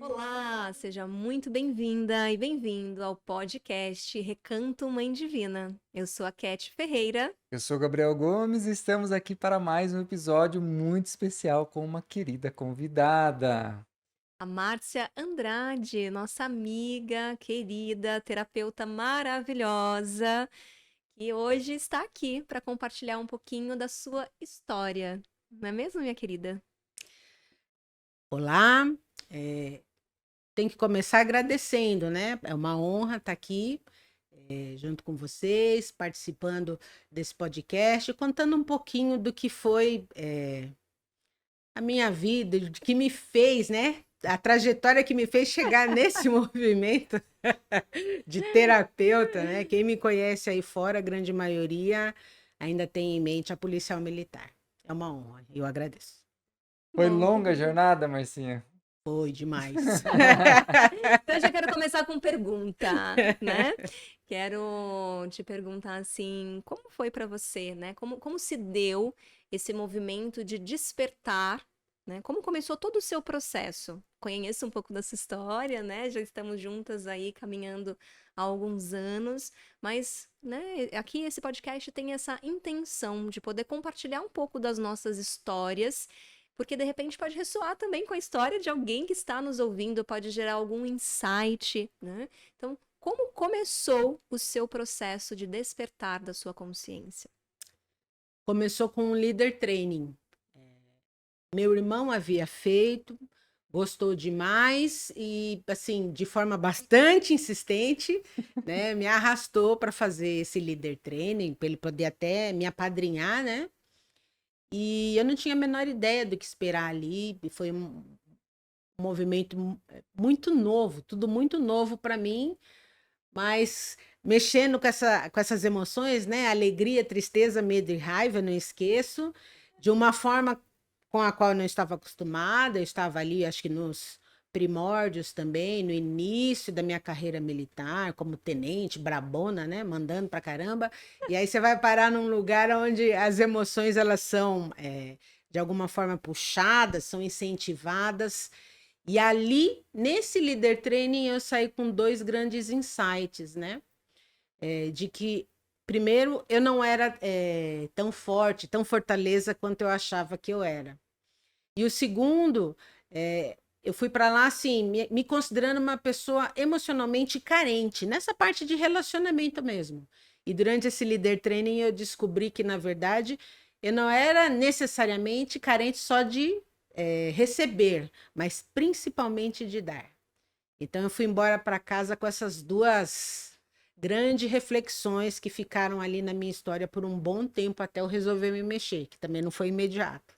Olá, seja muito bem-vinda e bem-vindo ao podcast Recanto Mãe Divina. Eu sou a Cat Ferreira. Eu sou Gabriel Gomes e estamos aqui para mais um episódio muito especial com uma querida convidada. A Márcia Andrade, nossa amiga, querida, terapeuta maravilhosa, que hoje está aqui para compartilhar um pouquinho da sua história. Não é mesmo, minha querida? Olá, tem que começar agradecendo, né? É uma honra estar aqui junto com vocês, participando desse podcast, contando um pouquinho do que foi a minha vida, de que me fez, né? A trajetória que me fez chegar nesse movimento de terapeuta, né? Quem me conhece aí fora, a grande maioria, ainda tem em mente a policial militar. É uma honra, eu agradeço. Foi Bom, longa a jornada, Marcinha? Foi demais. então eu já quero começar com pergunta, né? Quero te perguntar assim, como foi para você, né? Como se deu esse movimento de despertar, né? Como começou todo o seu processo? Conheço um pouco dessa história, né? Já estamos juntas aí caminhando há alguns anos, mas, né, aqui esse podcast tem essa intenção de poder compartilhar um pouco das nossas histórias, porque de repente pode ressoar também com a história de alguém que está nos ouvindo, pode gerar algum insight, né? Então, como começou o seu processo de despertar da sua consciência? Começou com um leader training. Meu irmão havia feito, gostou demais e, assim, de forma bastante insistente, né, me arrastou para fazer esse leader training, para ele poder até me apadrinhar, né? E eu não tinha a menor ideia do que esperar ali. E foi um movimento muito novo, tudo muito novo para mim, mas mexendo com essas emoções, né? Alegria, tristeza, medo e raiva, não esqueço, de uma forma com a qual eu não estava acostumada. Eu estava ali, acho que nos primórdios também, no início da minha carreira militar, como tenente, brabona, né? Mandando pra caramba. E aí você vai parar num lugar onde as emoções elas são, de alguma forma, puxadas, são incentivadas. E ali, nesse leader training, eu saí com dois grandes insights, né? De que, primeiro, eu não era tão forte, tão fortaleza quanto eu achava que eu era. E o segundo, eu fui para lá, assim, me considerando uma pessoa emocionalmente carente, nessa parte de relacionamento mesmo. E durante esse leader training, eu descobri que, na verdade, eu não era necessariamente carente só de receber, mas principalmente de dar. Então eu fui embora para casa com essas duas grandes reflexões que ficaram ali na minha história por um bom tempo até eu resolver me mexer, que também não foi imediato.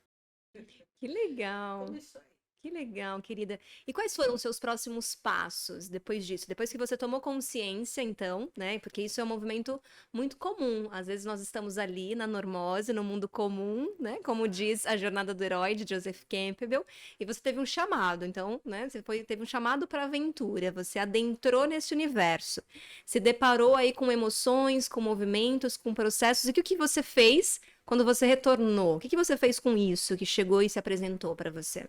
Que legal! Começou aí. Que legal, querida. E quais foram os seus próximos passos depois disso? Depois que você tomou consciência, então, né? Porque isso é um movimento muito comum. Às vezes nós estamos ali na normose, no mundo comum, né? Como diz A Jornada do Herói, de Joseph Campbell, e você teve um chamado. Então, né? Teve um chamado para a aventura. Você adentrou nesse universo. Se deparou aí com emoções, com movimentos, com processos. E o que você fez quando você retornou? O que você fez com isso que chegou e se apresentou para você?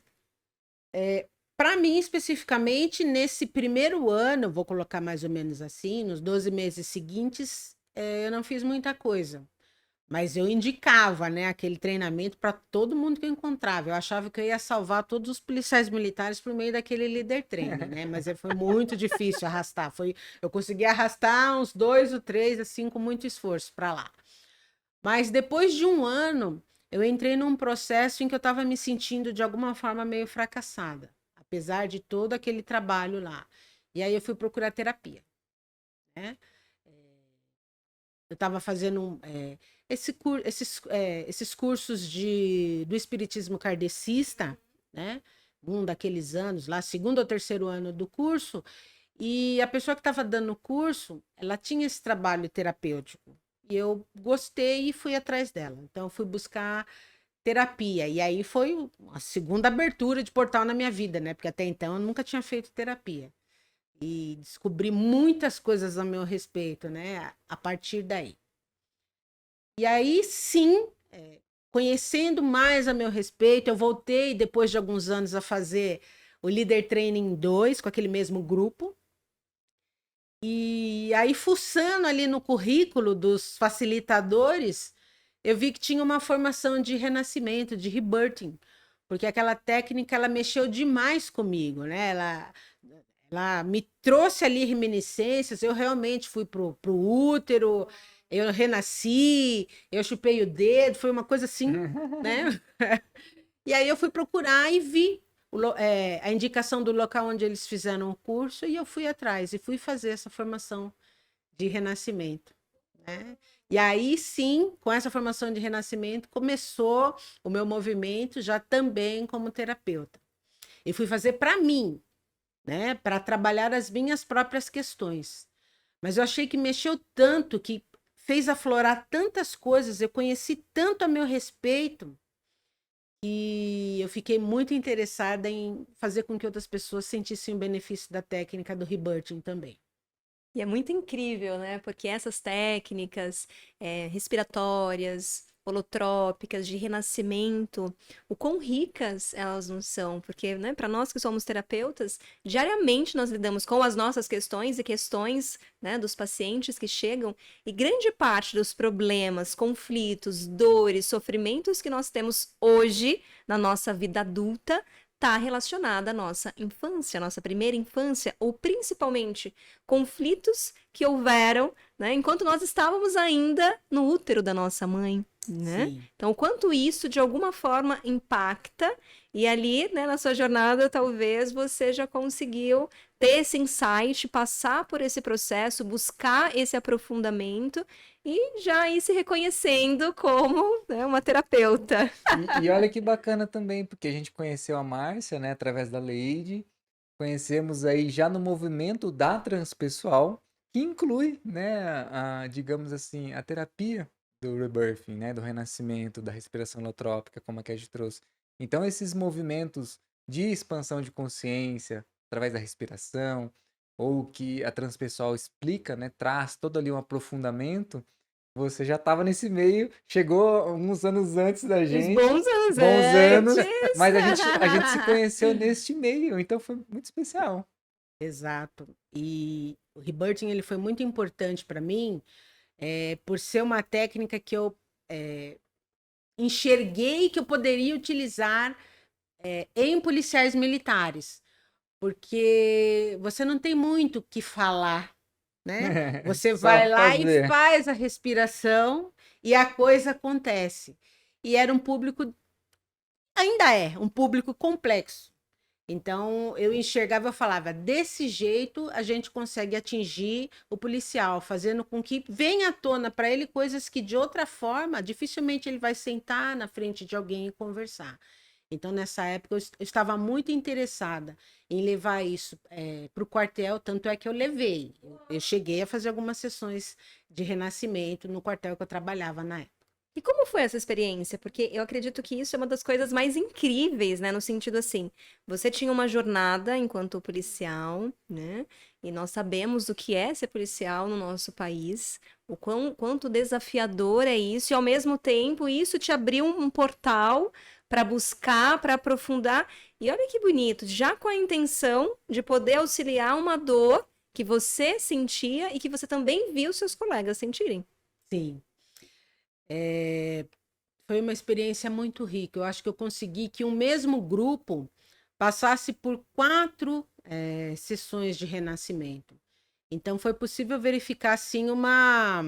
Para mim, especificamente, nesse primeiro ano, vou colocar mais ou menos assim, nos 12 meses seguintes, eu não fiz muita coisa. Mas eu indicava, né, aquele treinamento para todo mundo que eu encontrava. Eu achava que eu ia salvar todos os policiais militares por meio daquele leader training, né? Mas foi muito difícil arrastar. Eu consegui arrastar uns dois ou três, assim, com muito esforço para lá. Mas depois de um ano, eu entrei num processo em que eu estava me sentindo de alguma forma meio fracassada, apesar de todo aquele trabalho lá. E aí eu fui procurar terapia, né? Eu estava fazendo esses cursos do espiritismo kardecista, né? Um daqueles anos lá, segundo ou terceiro ano do curso, e a pessoa que estava dando o curso, ela tinha esse trabalho terapêutico. E eu gostei e fui atrás dela. Então, eu fui buscar terapia. E aí foi a segunda abertura de portal na minha vida, né? Porque até então eu nunca tinha feito terapia. E descobri muitas coisas a meu respeito, né? A partir daí. E aí, sim, conhecendo mais a meu respeito, eu voltei, depois de alguns anos, a fazer o Leader Training 2, com aquele mesmo grupo. E aí, fuçando ali no currículo dos facilitadores, eu vi que tinha uma formação de renascimento, de rebirthing, porque aquela técnica, ela mexeu demais comigo, né? Ela me trouxe ali reminiscências, eu realmente fui pro útero, eu renasci, eu chupei o dedo, foi uma coisa assim, né? E aí eu fui procurar e vi a indicação do local onde eles fizeram o curso e eu fui atrás e fui fazer essa formação de renascimento, né? E aí sim, com essa formação de renascimento, começou o meu movimento já também como terapeuta. E fui fazer para mim, né? Para trabalhar as minhas próprias questões. Mas eu achei que mexeu tanto, que fez aflorar tantas coisas, eu conheci tanto a meu respeito, que eu fiquei muito interessada em fazer com que outras pessoas sentissem o benefício da técnica do rebirthing também. E é muito incrível, né? Porque essas técnicas respiratórias, holotrópicas, de renascimento, o quão ricas elas não são. Porque, né, para nós que somos terapeutas, diariamente nós lidamos com as nossas questões e questões, né, dos pacientes que chegam, e grande parte dos problemas, conflitos, dores, sofrimentos que nós temos hoje na nossa vida adulta está relacionada à nossa infância, à nossa primeira infância, ou principalmente conflitos que houveram, né, enquanto nós estávamos ainda no útero da nossa mãe, né? Sim. Então, o quanto isso de alguma forma impacta, e ali, né, na sua jornada, talvez você já conseguiu ter esse insight, passar por esse processo, buscar esse aprofundamento e já ir se reconhecendo como, né, uma terapeuta. E olha que bacana também, porque a gente conheceu a Márcia, né, através da Lady, conhecemos aí já no movimento da transpessoal, que inclui, né, digamos assim, a terapia do rebirthing, né, do renascimento, da respiração holotrópica, como a Cat trouxe. Então, esses movimentos de expansão de consciência através da respiração, ou que a transpessoal explica, né, traz todo ali um aprofundamento. Você já estava nesse meio, chegou uns anos antes da Os gente, bons anos bons anos, antes. mas a gente se conheceu neste meio, então foi muito especial. Exato. E o rebirthing ele foi muito importante para mim, por ser uma técnica que eu enxerguei que eu poderia utilizar em policiais militares, porque você não tem muito o que falar, né? Você Só vai lá e fazer. faz a respiração e a coisa acontece. E era um público, ainda é, um público complexo. Então, eu enxergava, eu falava, desse jeito a gente consegue atingir o policial, fazendo com que venha à tona para ele coisas que de outra forma, dificilmente ele vai sentar na frente de alguém e conversar. Então, nessa época, eu estava muito interessada em levar isso para o quartel, tanto é que eu levei. Eu cheguei a fazer algumas sessões de renascimento no quartel que eu trabalhava na época. E como foi essa experiência? Porque eu acredito que isso é uma das coisas mais incríveis, né? No sentido assim, você tinha uma jornada enquanto policial, né? E nós sabemos o que é ser policial no nosso país, quanto desafiador é isso, e ao mesmo tempo isso te abriu um portal para buscar, para aprofundar. E olha que bonito, já com a intenção de poder auxiliar uma dor que você sentia e que você também viu seus colegas sentirem. Sim. Foi uma experiência muito rica. Eu acho que eu consegui que um mesmo grupo passasse por 4 sessões de renascimento. Então, foi possível verificar, assim, uma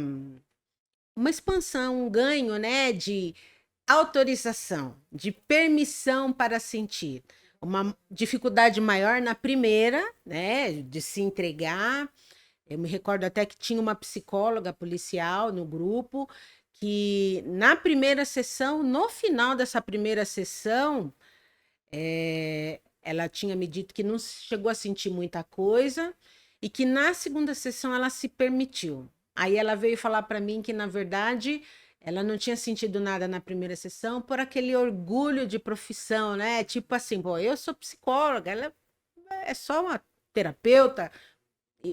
expansão, um ganho, né, de autorização, de permissão para sentir. Uma dificuldade maior na primeira, né, de se entregar. Eu me recordo até que tinha uma psicóloga policial no grupo, que na primeira sessão, no final dessa primeira sessão, ela tinha me dito que não chegou a sentir muita coisa e que na segunda sessão ela se permitiu. Aí ela veio falar para mim que, na verdade, ela não tinha sentido nada na primeira sessão por aquele orgulho de profissão, né? Tipo assim, pô, eu sou psicóloga, ela é só uma terapeuta,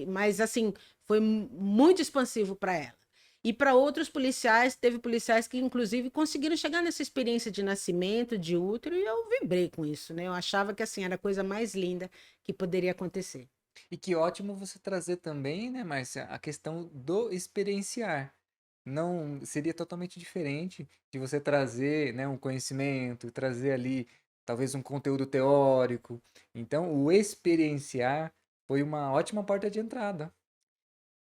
mas assim, foi muito expansivo para ela. E para outros policiais, teve policiais que, inclusive, conseguiram chegar nessa experiência de nascimento, de útero, e eu vibrei com isso, né? Eu achava que, assim, era a coisa mais linda que poderia acontecer. E que ótimo você trazer também, né, Márcia, a questão do experienciar. Não seria totalmente diferente de você trazer, né, um conhecimento, trazer ali talvez um conteúdo teórico. Então, o experienciar foi uma ótima porta de entrada.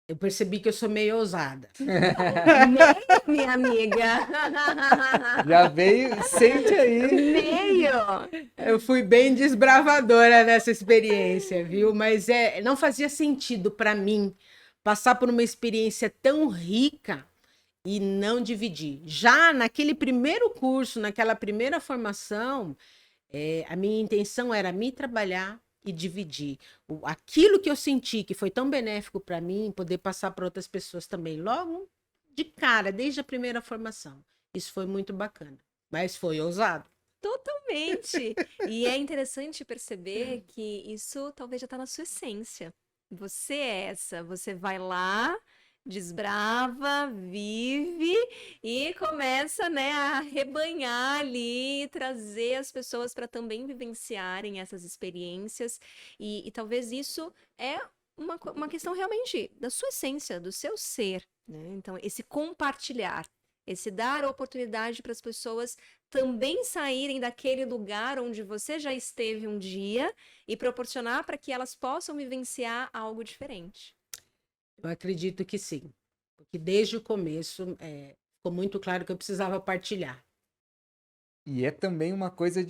Eu percebi que eu sou meio ousada. Meio, minha amiga. Já veio, sente aí. Meio. Eu fui bem desbravadora nessa experiência, viu? Mas não fazia sentido para mim passar por uma experiência tão rica e não dividir. Já naquele primeiro curso, naquela primeira formação, a minha intenção era me trabalhar e dividir. Aquilo que eu senti que foi tão benéfico para mim, poder passar para outras pessoas também, logo de cara, desde a primeira formação. Isso foi muito bacana, mas foi ousado. Totalmente. E é interessante perceber que isso talvez já está na sua essência. Você é essa, você vai lá, desbrava, vive e começa, né, a rebanhar ali, trazer as pessoas para também vivenciarem essas experiências. E talvez isso é uma questão realmente da sua essência, do seu ser, né? Então, esse compartilhar, esse dar oportunidade para as pessoas também saírem daquele lugar onde você já esteve um dia e proporcionar para que elas possam vivenciar algo diferente. Eu acredito que sim, porque desde o começo ficou muito claro que eu precisava partilhar. E é também uma coisa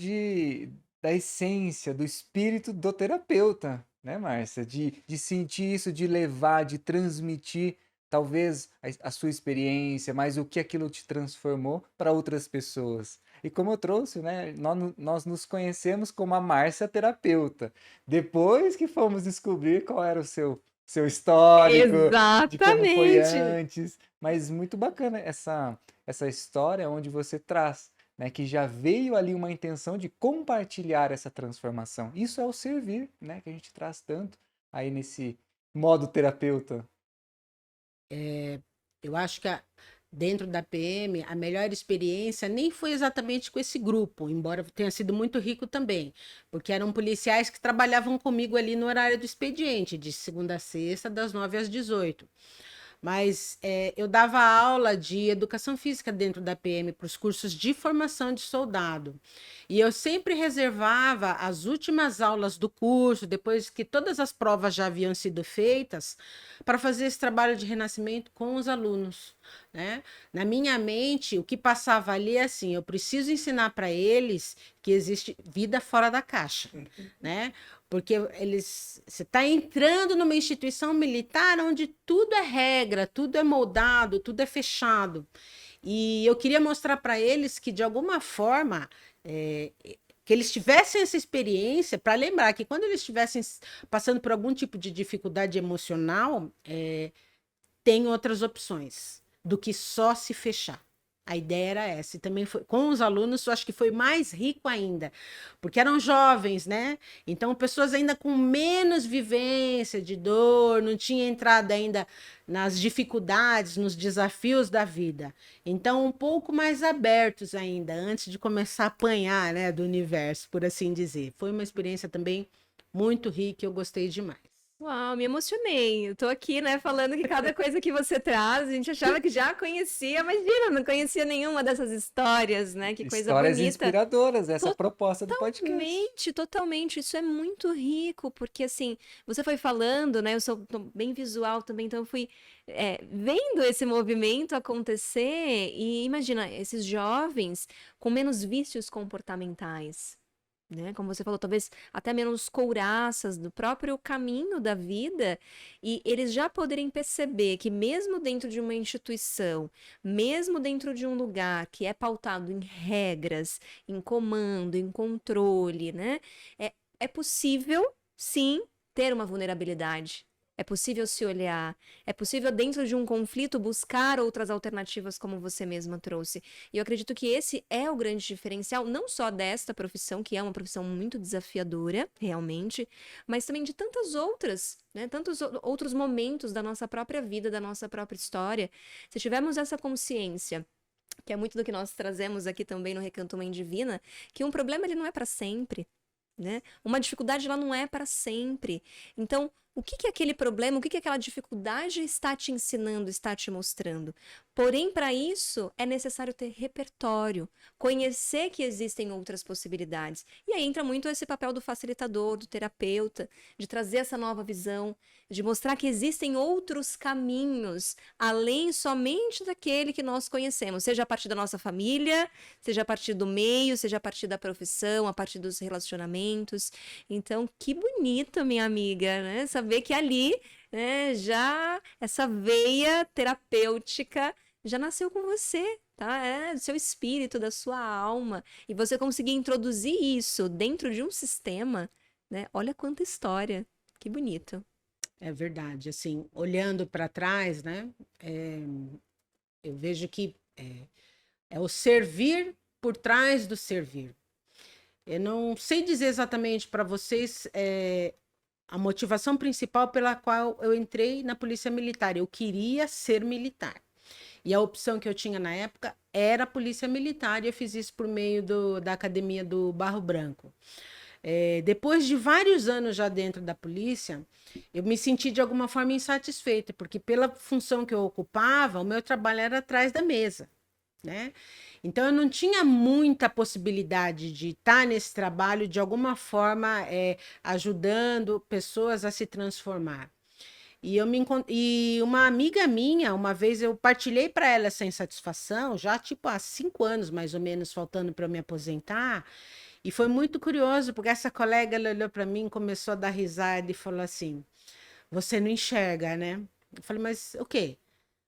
da essência, do espírito do terapeuta, né, Márcia? De sentir isso, de levar, de transmitir, talvez, a sua experiência, mas o que aquilo te transformou para outras pessoas. E como eu trouxe, né, nós nos conhecemos como a Márcia terapeuta. Depois que fomos descobrir qual era o seu histórico, de como foi Exatamente. antes. Mas muito bacana essa história onde você traz, né, que já veio ali uma intenção de compartilhar essa transformação. Isso é o servir, né, que a gente traz tanto aí nesse modo terapeuta. Eu acho que dentro da PM, a melhor experiência nem foi exatamente com esse grupo, embora tenha sido muito rico também, porque eram policiais que trabalhavam comigo ali no horário do expediente, de segunda a sexta, das 9 às 18. Mas eu dava aula de educação física dentro da PM para os cursos de formação de soldado. E eu sempre reservava as últimas aulas do curso, depois que todas as provas já haviam sido feitas, para fazer esse trabalho de renascimento com os alunos, né? Na minha mente, o que passava ali é assim: eu preciso ensinar para eles que existe vida fora da caixa, né? Porque você está entrando numa instituição militar onde tudo é regra, tudo é moldado, tudo é fechado. E eu queria mostrar para eles que, de alguma forma, que eles tivessem essa experiência para lembrar que quando eles estivessem passando por algum tipo de dificuldade emocional, tem outras opções do que só se fechar. A ideia era essa. E também foi, com os alunos, eu acho que foi mais rico ainda, porque eram jovens, né? Então, pessoas ainda com menos vivência de dor, não tinha entrado ainda nas dificuldades, nos desafios da vida. Então, um pouco mais abertos ainda, antes de começar a apanhar, né, do universo, por assim dizer. Foi uma experiência também muito rica, eu gostei demais. Uau, me emocionei. Eu tô aqui, né, falando que cada coisa que você traz, a gente achava que já conhecia, mas imagina, não conhecia nenhuma dessas histórias, né? Que coisa Histórias bonita. inspiradoras, essa é a proposta do podcast. Totalmente, totalmente. Isso é muito rico, porque assim, você foi falando, né? Tô bem visual também, então eu fui vendo esse movimento acontecer e imagina, esses jovens com menos vícios comportamentais, né? Como você falou, talvez até menos couraças do próprio caminho da vida, e eles já poderem perceber que mesmo dentro de uma instituição, mesmo dentro de um lugar que é pautado em regras, em comando, em controle, né? É possível, sim, ter uma vulnerabilidade. É possível se olhar, é possível dentro de um conflito buscar outras alternativas como você mesma trouxe. E eu acredito que esse é o grande diferencial, não só desta profissão, que é uma profissão muito desafiadora, realmente, mas também de tantas outras, né? Tantos outros momentos da nossa própria vida, da nossa própria história. Se tivermos essa consciência, que é muito do que nós trazemos aqui também no Recanto Mãe Divina, que um problema ele não é para sempre, né? Uma dificuldade ela não é para sempre. Então, o que que aquele problema, o que que aquela dificuldade está te ensinando, está te mostrando? Porém, para isso é necessário ter repertório, conhecer que existem outras possibilidades. E aí entra muito esse papel do facilitador, do terapeuta, de trazer essa nova visão, de mostrar que existem outros caminhos além somente daquele que nós conhecemos, seja a partir da nossa família, seja a partir do meio, seja a partir da profissão, a partir dos relacionamentos. Então, que bonito, minha amiga, né? Saber que ali, né, já essa veia terapêutica já nasceu com você, tá? É do seu espírito, da sua alma. E você conseguir introduzir isso dentro de um sistema, né? Olha quanta história. Que bonito. É verdade, assim, olhando para trás, né, eu vejo que é o servir por trás do servir. Eu não sei dizer exatamente para vocês a motivação principal pela qual eu entrei na Polícia Militar. Eu queria ser militar. E a opção que eu tinha na época era a Polícia Militar, e eu fiz isso por meio da Academia do Barro Branco. Depois de vários anos já dentro da polícia, eu me senti de alguma forma insatisfeita, porque pela função que eu ocupava, o meu trabalho era atrás da mesa, né? Então eu não tinha muita possibilidade de estar nesse trabalho de alguma forma ajudando pessoas a se transformar. E uma amiga minha, uma vez eu partilhei para ela essa insatisfação, já tipo há 5 anos mais ou menos, faltando para eu me aposentar. E foi muito curioso, porque essa colega ela olhou para mim, começou a dar risada e falou assim: Você não enxerga, né? Eu falei: Mas o quê?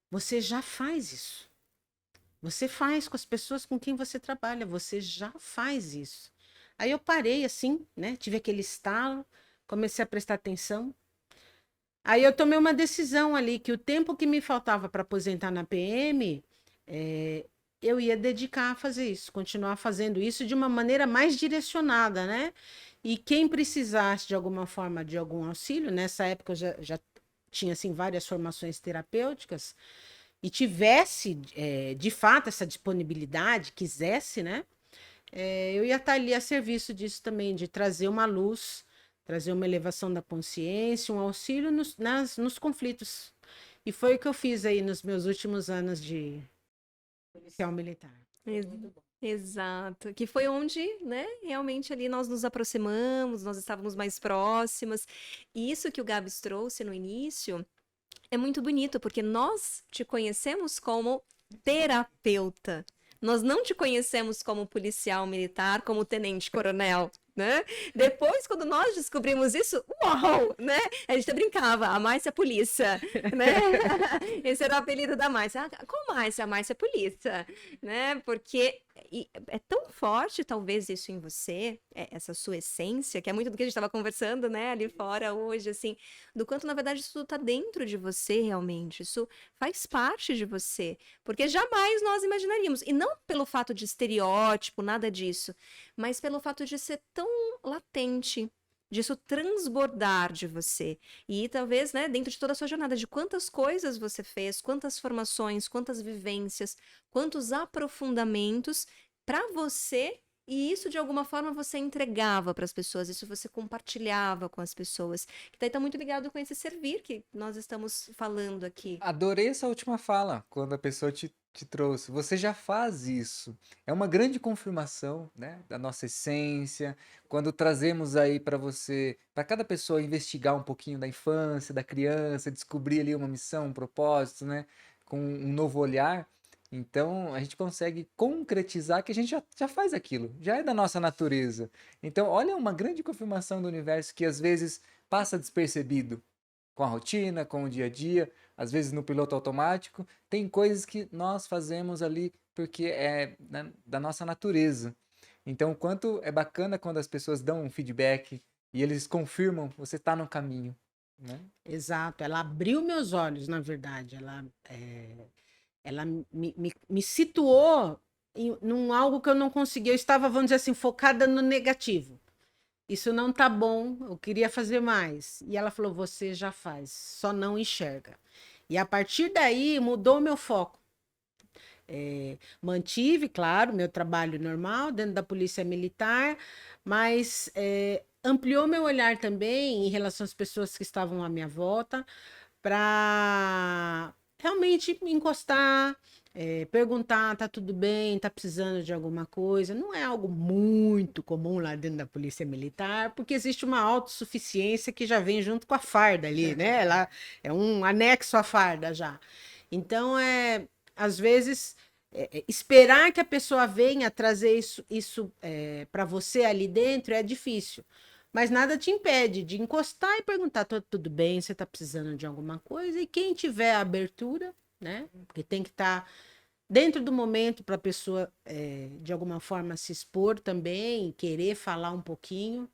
Você já faz isso. Você faz com as pessoas com quem você trabalha, você já faz isso. Aí eu parei assim, né? Tive aquele estalo, comecei a prestar atenção. Aí eu tomei uma decisão ali que o tempo que me faltava para aposentar na PM, eu ia dedicar a fazer isso, continuar fazendo isso de uma maneira mais direcionada, né? E quem precisasse de alguma forma de algum auxílio, nessa época eu já tinha assim várias formações terapêuticas e tivesse de fato essa disponibilidade, quisesse, né? Eu ia estar ali a serviço disso também, de trazer uma luz, trazer uma elevação da consciência, um auxílio nos conflitos. E foi o que eu fiz aí nos meus últimos anos de policial militar. Foi Ex- muito bom. Exato, que foi onde, né, realmente ali nós nos aproximamos, nós estávamos mais próximas. E isso que o Gabs trouxe no início é muito bonito, porque nós te conhecemos como terapeuta. Nós não te conhecemos como policial militar, como tenente-coronel, né? Depois, quando nós descobrimos isso, uau, né? A gente até brincava, a Márcia Polícia, né? Esse era o apelido da Márcia. Qual Márcia? A Márcia Polícia, né? Porque é tão forte, talvez, isso em você, essa sua essência, que é muito do que a gente estava conversando, né, ali fora hoje, assim, do quanto, na verdade, isso está dentro de você realmente, isso faz parte de você, porque jamais nós imaginaríamos, e não pelo fato de estereótipo, nada disso, mas pelo fato de ser tão latente, disso transbordar de você. E talvez, né, dentro de toda a sua jornada, de quantas coisas você fez, quantas formações, quantas vivências, quantos aprofundamentos para você, e isso de alguma forma você entregava para as pessoas, isso você compartilhava com as pessoas. Que daí está muito ligado com esse servir que nós estamos falando aqui. Adorei essa última fala, quando a pessoa te trouxe. Você já faz isso. É uma grande confirmação, né, da nossa essência. Quando trazemos aí para você, para cada pessoa investigar um pouquinho da infância, da criança, descobrir ali uma missão, um propósito, né, com um novo olhar. Então, a gente consegue concretizar que a gente já faz aquilo, já é da nossa natureza. Então, olha uma grande confirmação do universo que às vezes passa despercebido com a rotina, com o dia a dia, às vezes no piloto automático. Tem coisas que nós fazemos ali porque é da nossa natureza. Então, o quanto é bacana quando as pessoas dão um feedback e eles confirmam você está no caminho. né? Exato, ela abriu meus olhos, na verdade. Ela me situou num algo que eu não conseguia. Eu estava, vamos dizer assim, focada no negativo. Isso não tá bom, eu queria fazer mais. E ela falou: você já faz, só não enxerga. E a partir daí mudou o meu foco. Mantive, claro, meu trabalho normal dentro da Polícia Militar, mas ampliou meu olhar também em relação às pessoas que estavam à minha volta, para realmente me encostar, perguntar, tá tudo bem, tá precisando de alguma coisa. Não é algo muito comum lá dentro da Polícia Militar, porque existe uma autossuficiência que já vem junto com a farda ali, né? Ela é um anexo à farda já. Então, às vezes, esperar que a pessoa venha trazer isso para você ali dentro é difícil. Mas nada te impede de encostar e perguntar: tudo bem, você está precisando de alguma coisa? E quem tiver a abertura, né? Porque tem que estar dentro do momento para a pessoa, de alguma forma, se expor também, querer falar um pouquinho.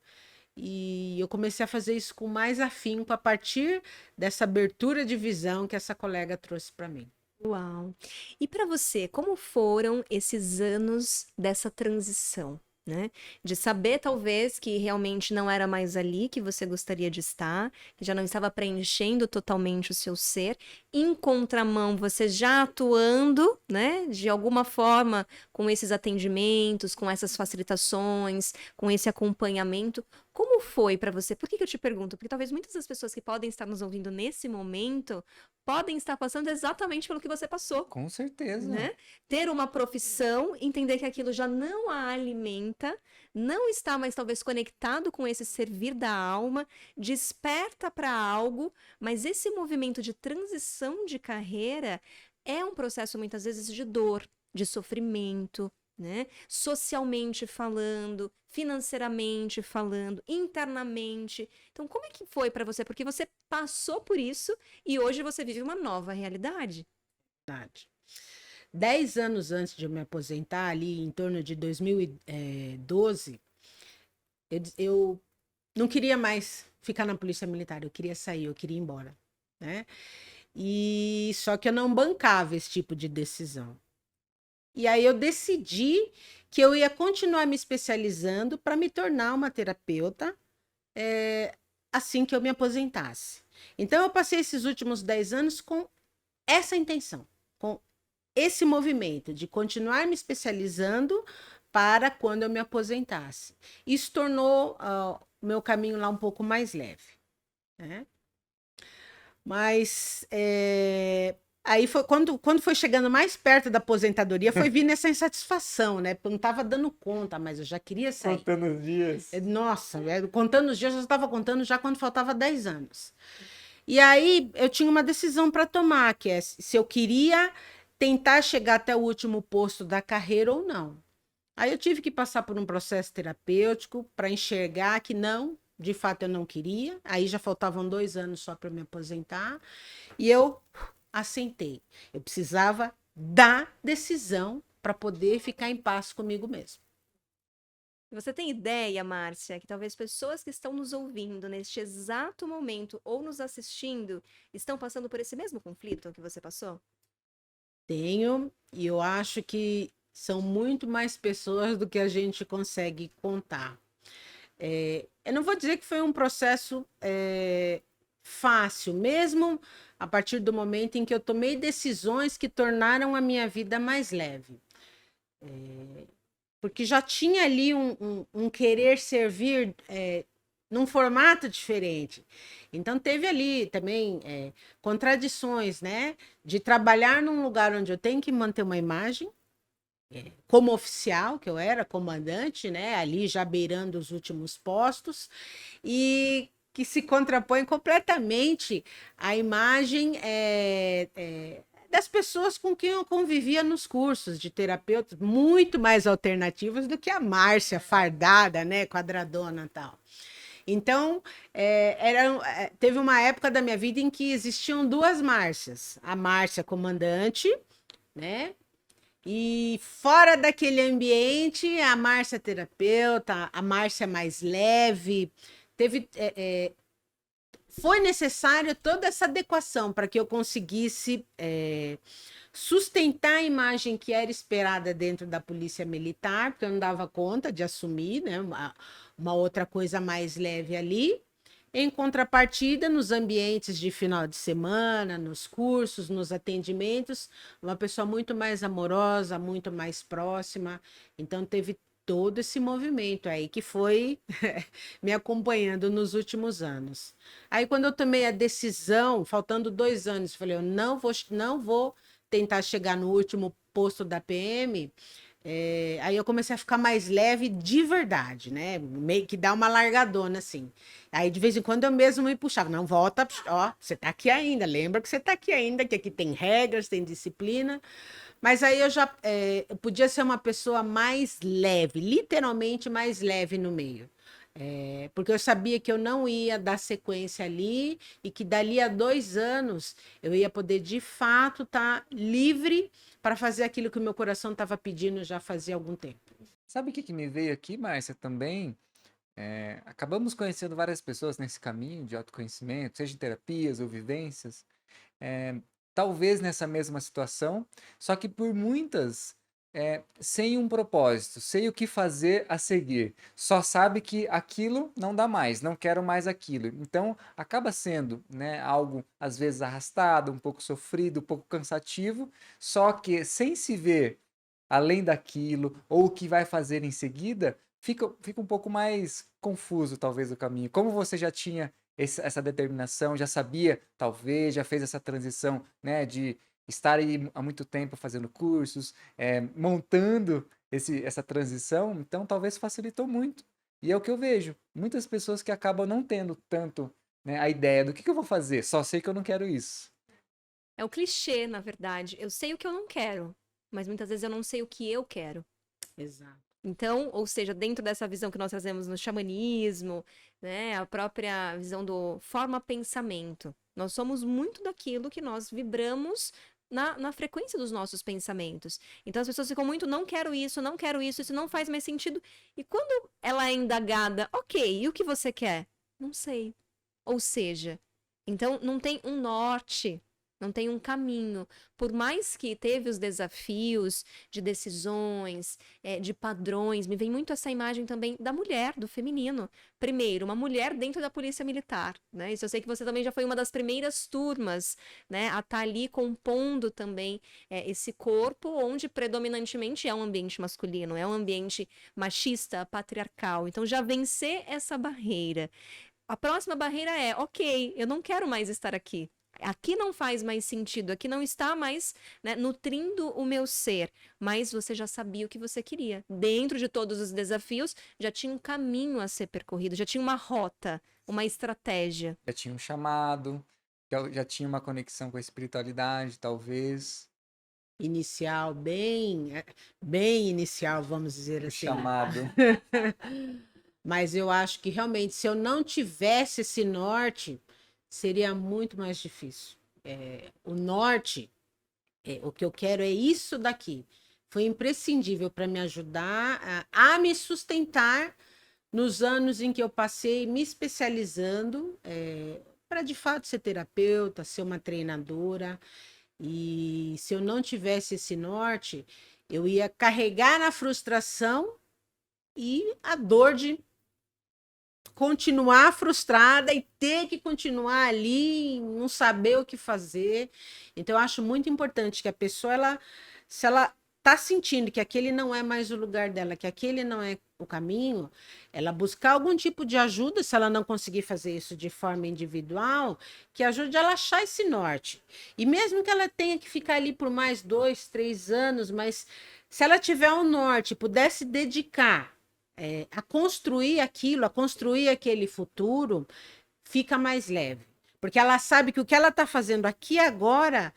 E eu comecei a fazer isso com mais afinco a partir dessa abertura de visão que essa colega trouxe para mim. Uau! E para você, como foram esses anos dessa transição, né? De saber talvez que realmente não era mais ali que você gostaria de estar, que já não estava preenchendo totalmente o seu ser, em contramão, você já atuando, né, de alguma forma com esses atendimentos, com essas facilitações, com esse acompanhamento. Como foi para você? Por que que eu te pergunto? Porque talvez muitas das pessoas que podem estar nos ouvindo nesse momento podem estar passando exatamente pelo que você passou, Com certeza. né? Ter uma profissão, entender que aquilo já não a alimenta, não está mais talvez conectado com esse servir da alma, desperta para algo, mas esse movimento de transição de carreira é um processo muitas vezes de dor, de sofrimento, né? Socialmente falando, financeiramente falando, internamente. Então, como é que foi para você? Porque você passou por isso e hoje você vive uma nova realidade. Verdade. 10 anos antes de eu me aposentar, ali em torno de 2012, eu não queria mais ficar na Polícia Militar, eu queria sair, eu queria ir embora, né? E só que eu não bancava esse tipo de decisão. E aí eu decidi que eu ia continuar me especializando para me tornar uma terapeuta assim que eu me aposentasse. Então eu passei esses últimos 10 anos com essa intenção, com esse movimento de continuar me especializando para quando eu me aposentasse. Isso tornou o meu caminho lá um pouco mais leve, né? Mas aí foi quando foi chegando mais perto da aposentadoria, foi vindo essa insatisfação, né? Porque eu não estava dando conta, mas eu já queria sair. Contando os dias. Nossa, contando os dias, eu estava contando já quando faltava 10 anos. E aí eu tinha uma decisão para tomar, que é se eu queria tentar chegar até o último posto da carreira ou não. Aí eu tive que passar por um processo terapêutico para enxergar que não, de fato eu não queria. Aí já faltavam 2 anos só para me aposentar. E eu assentei. Eu precisava da decisão para poder ficar em paz comigo mesmo. Você tem ideia, Márcia, que talvez pessoas que estão nos ouvindo neste exato momento ou nos assistindo estão passando por esse mesmo conflito que você passou? Tenho, e eu acho que são muito mais pessoas do que a gente consegue contar. Eu não vou dizer que foi um processo fácil, mesmo a partir do momento em que eu tomei decisões que tornaram a minha vida mais leve. Porque já tinha ali um querer servir num formato diferente. Então, teve ali também contradições, né? De trabalhar num lugar onde eu tenho que manter uma imagem, como oficial, que eu era comandante, né? Ali já beirando os últimos postos, e que se contrapõe completamente à imagem das pessoas com quem eu convivia nos cursos de terapeutas, muito mais alternativas do que a Márcia, fardada, né? Quadradona e tal. Então, teve uma época da minha vida em que existiam 2 Márcias. A Márcia comandante, né? E fora daquele ambiente, a Márcia terapeuta, a Márcia mais leve. foi necessário toda essa adequação para que eu conseguisse sustentar a imagem que era esperada dentro da Polícia Militar, porque eu não dava conta de assumir, né, uma outra coisa mais leve ali. Em contrapartida, nos ambientes de final de semana, nos cursos, nos atendimentos, uma pessoa muito mais amorosa, muito mais próxima. Então, teve todo esse movimento aí que foi me acompanhando nos últimos anos. Aí, quando eu tomei a decisão, faltando 2 anos, falei, eu não vou tentar chegar no último posto da PM. Aí eu comecei a ficar mais leve de verdade, né? Meio que dá uma largadona, assim. Aí de vez em quando eu mesmo me puxava. Não, volta, ó, você tá aqui ainda. Lembra que você tá aqui ainda, que aqui tem regras, tem disciplina. Mas aí eu podia ser uma pessoa mais leve, literalmente mais leve no meio. Porque eu sabia que eu não ia dar sequência ali e que dali a 2 anos eu ia poder de fato estar livre para fazer aquilo que o meu coração estava pedindo já fazia algum tempo. Sabe o que que me veio aqui, Márcia, também? Acabamos conhecendo várias pessoas nesse caminho de autoconhecimento, seja em terapias ou vivências, eh, talvez nessa mesma situação, só que por muitas, sem um propósito, sem o que fazer a seguir. Só sabe que aquilo não dá mais, não quero mais aquilo. Então, acaba sendo, né, algo às vezes arrastado, um pouco sofrido, um pouco cansativo, só que sem se ver além daquilo, ou o que vai fazer em seguida, fica um pouco mais confuso, talvez, o caminho. Como você já tinha essa determinação, já sabia, talvez, já fez essa transição, né, de estar aí há muito tempo fazendo cursos, montando essa transição, então talvez facilitou muito. E é o que eu vejo. Muitas pessoas que acabam não tendo tanto, né, a ideia do que eu vou fazer, só sei que eu não quero isso. É o clichê, na verdade. Eu sei o que eu não quero, mas muitas vezes eu não sei o que eu quero. Exato. Então, ou seja, dentro dessa visão que nós trazemos no xamanismo, né, a própria visão do forma-pensamento, nós somos muito daquilo que nós vibramos na frequência dos nossos pensamentos. Então, as pessoas ficam muito, não quero isso não faz mais sentido. E quando ela é indagada, ok, e o que você quer? Não sei. Ou seja, então não tem um norte, não tem um caminho. Por mais que teve os desafios de decisões, de padrões, me vem muito essa imagem também da mulher, do feminino. Primeiro, uma mulher dentro da polícia militar, né? Isso eu sei que você também já foi uma das primeiras turmas, né? A estar ali compondo também esse corpo, onde predominantemente é um ambiente masculino, é um ambiente machista, patriarcal. Então já vencer essa barreira. A próxima barreira é, ok, eu não quero mais estar aqui. Aqui não faz mais sentido, aqui não está mais, né, nutrindo o meu ser. Mas você já sabia o que você queria. Dentro de todos os desafios, já tinha um caminho a ser percorrido, já tinha uma rota, uma estratégia. Já tinha um chamado, já tinha uma conexão com a espiritualidade, talvez. Inicial, bem inicial, vamos dizer O assim. chamado. Mas eu acho que realmente, se eu não tivesse esse norte, seria muito mais difícil. O norte, o que eu quero é isso daqui. Foi imprescindível para me ajudar a me sustentar nos anos em que eu passei me especializando para de fato ser terapeuta, ser uma treinadora. E se eu não tivesse esse norte, eu ia carregar na frustração e a dor de continuar frustrada e ter que continuar ali, não saber o que fazer. Então, eu acho muito importante que a pessoa, se ela está sentindo que aquele não é mais o lugar dela, que aquele não é o caminho, ela buscar algum tipo de ajuda, se ela não conseguir fazer isso de forma individual, que ajude ela a achar esse norte. E mesmo que ela tenha que ficar ali por mais 2, 3 anos, mas se ela tiver um norte, pudesse dedicar a construir aquilo, a construir aquele futuro, fica mais leve. Porque ela sabe que o que ela está fazendo aqui agora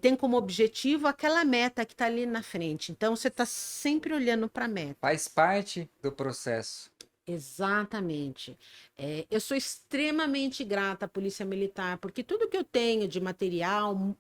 tem como objetivo aquela meta que está ali na frente. Então, você está sempre olhando para a meta. Faz parte do processo. Exatamente. Eu sou extremamente grata à Polícia Militar, porque tudo que eu tenho de material,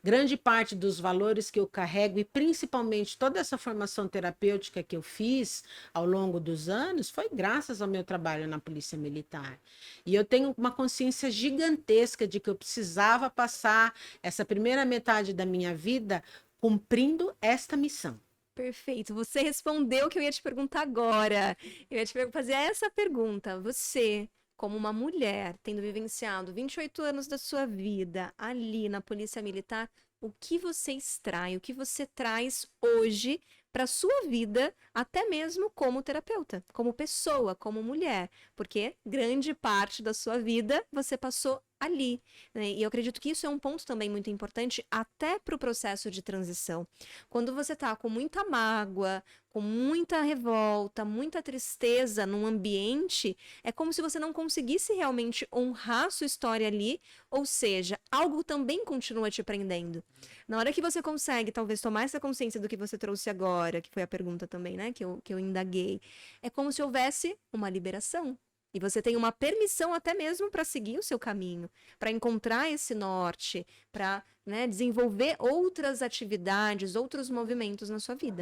grande parte dos valores que eu carrego, e principalmente toda essa formação terapêutica que eu fiz ao longo dos anos, foi graças ao meu trabalho na Polícia Militar. E eu tenho uma consciência gigantesca de que eu precisava passar essa primeira metade da minha vida cumprindo esta missão. Perfeito. Você respondeu o que eu ia te perguntar agora. Eu ia fazer essa pergunta. Você, como uma mulher, tendo vivenciado 28 anos da sua vida ali na Polícia Militar, o que você extrai, o que você traz hoje para sua vida, até mesmo como terapeuta, como pessoa, como mulher, porque grande parte da sua vida você passou ali, né? E eu acredito que isso é um ponto também muito importante até para o processo de transição. Quando você tá com muita mágoa, com muita revolta, muita tristeza num ambiente, é como se você não conseguisse realmente honrar sua história ali, ou seja, algo também continua te prendendo. Na hora que você consegue, talvez, tomar essa consciência do que você trouxe agora, que foi a pergunta também, né, que eu indaguei, é como se houvesse uma liberação. E você tem uma permissão até mesmo para seguir o seu caminho, para encontrar esse norte, para, né, desenvolver outras atividades, outros movimentos na sua vida.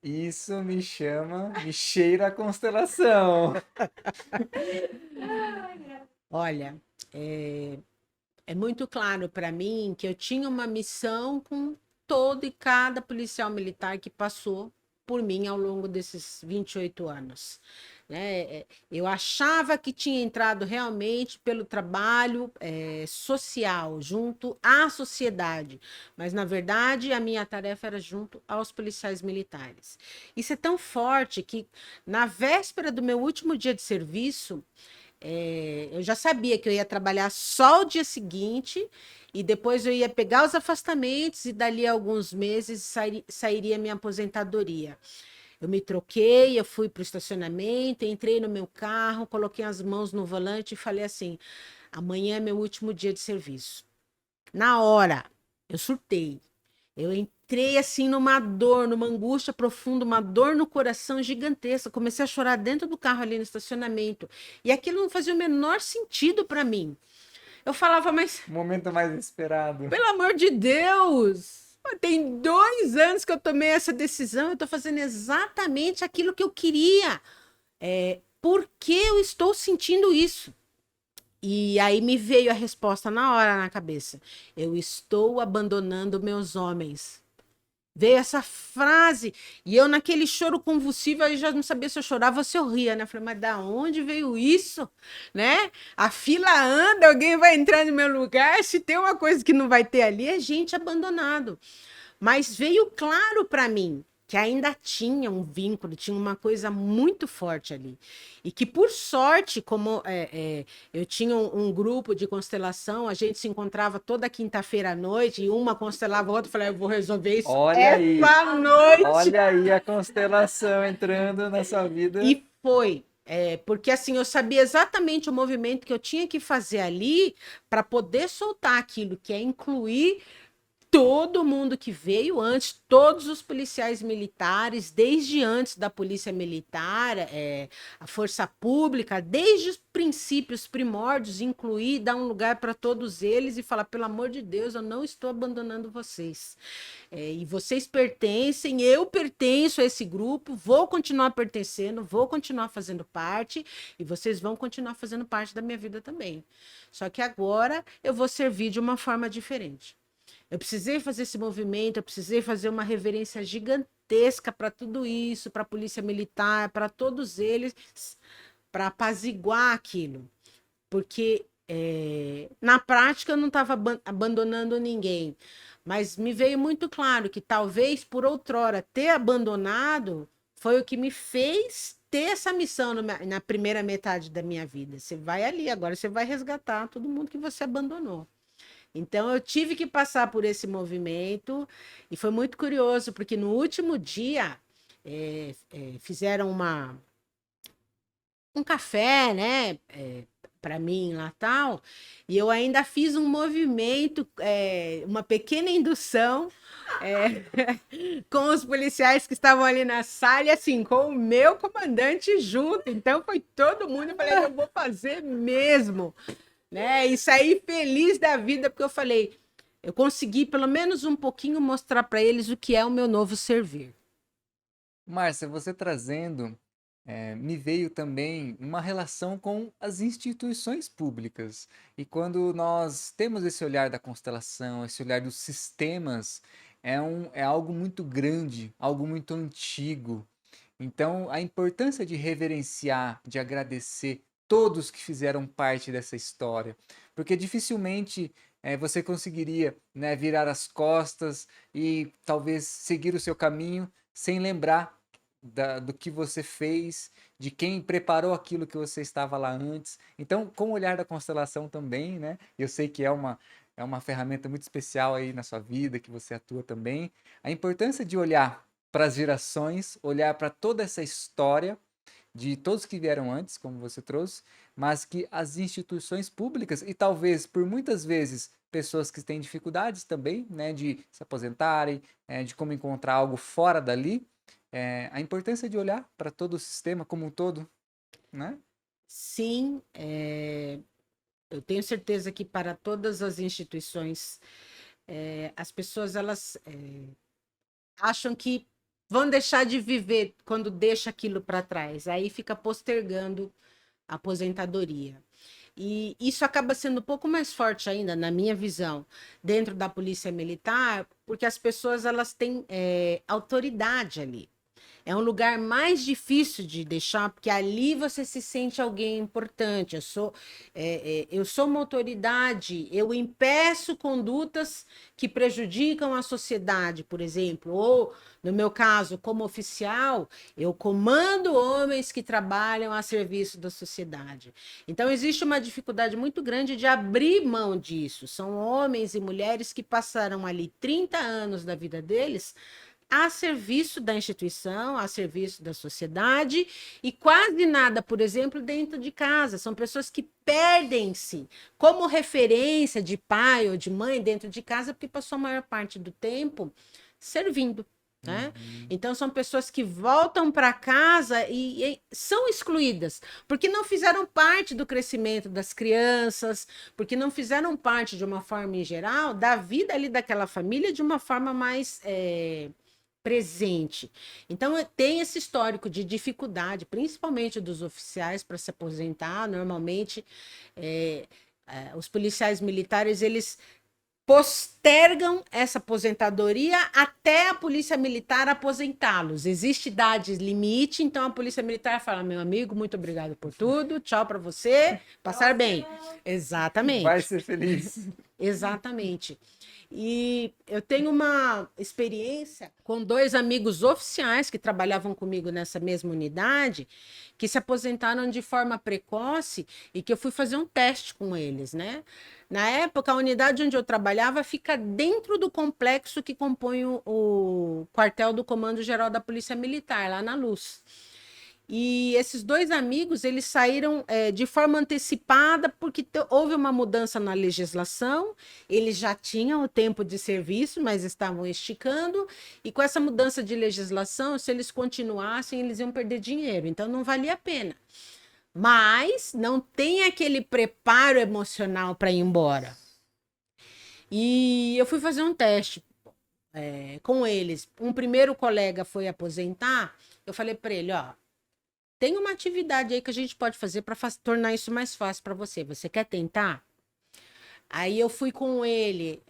Isso me cheira a constelação. Olha, é muito claro para mim que eu tinha uma missão com todo e cada policial militar que passou por mim ao longo desses 28 anos. Né? Eu achava que tinha entrado realmente pelo trabalho social, junto à sociedade, mas na verdade a minha tarefa era junto aos policiais militares. Isso é tão forte que na véspera do meu último dia de serviço, eu já sabia que eu ia trabalhar só o dia seguinte e depois eu ia pegar os afastamentos e dali a alguns meses sairia minha aposentadoria. Eu me troquei, eu fui para o estacionamento, entrei no meu carro, coloquei as mãos no volante e falei assim: amanhã é meu último dia de serviço. Na hora, eu surtei. Eu entrei assim numa dor, numa angústia profunda, uma dor no coração gigantesca. Comecei a chorar dentro do carro ali no estacionamento. E aquilo não fazia o menor sentido para mim. Eu falava, mas Momento mais esperado. pelo amor de Deus! Tem 2 anos que eu tomei essa decisão, eu estou fazendo exatamente aquilo que eu queria. Por que eu estou sentindo isso? E aí me veio a resposta na hora na cabeça. Eu estou abandonando meus homens. Veio essa frase, e eu naquele choro convulsivo, aí já não sabia se eu chorava ou se eu ria, né? Falei, mas da onde veio isso? Né? A fila anda, alguém vai entrar no meu lugar, se tem uma coisa que não vai ter ali, é gente abandonado. Mas veio claro para mim que ainda tinha um vínculo, tinha uma coisa muito forte ali. E que, por sorte, como eu tinha um grupo de constelação, a gente se encontrava toda quinta-feira à noite, e uma constelava a outra, eu falei, eu vou resolver isso Olha aí, essa noite. olha aí a constelação entrando na sua vida. E foi. Porque assim, eu sabia exatamente o movimento que eu tinha que fazer ali para poder soltar aquilo, que é incluir todo mundo que veio antes, todos os policiais militares, desde antes da polícia militar, a força pública, desde os princípios primórdios, incluir, dar um lugar para todos eles e falar, pelo amor de Deus, eu não estou abandonando vocês. E vocês pertencem, eu pertenço a esse grupo, vou continuar pertencendo, vou continuar fazendo parte, e vocês vão continuar fazendo parte da minha vida também. Só que agora eu vou servir de uma forma diferente. Eu precisei fazer esse movimento, eu precisei fazer uma reverência gigantesca para tudo isso, para a polícia militar, para todos eles, para apaziguar aquilo. Porque na prática eu não estava abandonando ninguém, mas me veio muito claro que talvez por outrora ter abandonado foi o que me fez ter essa missão na primeira metade da minha vida. Você vai ali, agora você vai resgatar todo mundo que você abandonou. Então, eu tive que passar por esse movimento e foi muito curioso, porque no último dia fizeram um café, né, para mim lá tal, e eu ainda fiz um movimento, uma pequena indução é, com os policiais que estavam ali na sala, e assim, com o meu comandante junto. Então foi todo mundo, eu falei, eu vou fazer mesmo, né? E saí feliz da vida, porque eu falei, eu consegui pelo menos um pouquinho mostrar para eles o que é o meu novo servir. Márcia, você trazendo, me veio também uma relação com as instituições públicas. E quando nós temos esse olhar da constelação, esse olhar dos sistemas, é algo muito grande, algo muito antigo. Então, a importância de reverenciar, de agradecer todos que fizeram parte dessa história, porque dificilmente você conseguiria, né, virar as costas e talvez seguir o seu caminho sem lembrar do que você fez, de quem preparou aquilo que você estava lá antes. Então, com o olhar da constelação também, né? Eu sei que é uma ferramenta muito especial aí na sua vida, que você atua também. A importância de olhar para as gerações, olhar para toda essa história de todos que vieram antes, como você trouxe, mas que as instituições públicas e talvez por muitas vezes pessoas que têm dificuldades também, né, de se aposentarem, de como encontrar algo fora dali, a importância de olhar para todo o sistema como um todo, né? Sim, eu tenho certeza que para todas as instituições, as pessoas elas acham que vão deixar de viver quando deixa aquilo para trás, aí fica postergando a aposentadoria. E isso acaba sendo um pouco mais forte ainda, na minha visão, dentro da polícia militar, porque as pessoas elas têm autoridade ali. É um lugar mais difícil de deixar, porque ali você se sente alguém importante. Eu sou uma autoridade, eu impeço condutas que prejudicam a sociedade, por exemplo. Ou, no meu caso, como oficial, eu comando homens que trabalham a serviço da sociedade. Então, existe uma dificuldade muito grande de abrir mão disso. São homens e mulheres que passaram ali 30 anos da vida deles a serviço da instituição, a serviço da sociedade, e quase nada, por exemplo, dentro de casa. São pessoas que perdem-se como referência de pai ou de mãe dentro de casa, porque passou a maior parte do tempo servindo. Né? Uhum. Então, são pessoas que voltam para casa e são excluídas, porque não fizeram parte do crescimento das crianças, porque não fizeram parte, de uma forma em geral, da vida ali daquela família de uma forma mais presente. Então, tem esse histórico de dificuldade, principalmente dos oficiais para se aposentar. Normalmente, os policiais militares, eles postergam essa aposentadoria até a polícia militar aposentá-los. Existe idade limite, então a polícia militar fala: meu amigo, muito obrigado por tudo, tchau para você, passar bem. Vai Exatamente. ser feliz. Exatamente. E eu tenho uma experiência com dois amigos oficiais que trabalhavam comigo nessa mesma unidade, que se aposentaram de forma precoce e que eu fui fazer um teste com eles, né? Na época, a unidade onde eu trabalhava fica dentro do complexo que compõe o quartel do Comando Geral da Polícia Militar, lá na Luz. E esses dois amigos, eles saíram de forma antecipada, porque houve uma mudança na legislação, eles já tinham o tempo de serviço, mas estavam esticando, e com essa mudança de legislação, se eles continuassem, eles iam perder dinheiro, então não valia a pena. Mas não tem aquele preparo emocional para ir embora. E eu fui fazer um teste com eles. Um primeiro colega foi aposentar, eu falei para ele, ó, tem uma atividade aí que a gente pode fazer para tornar isso mais fácil para você. Você quer tentar? Aí eu fui com ele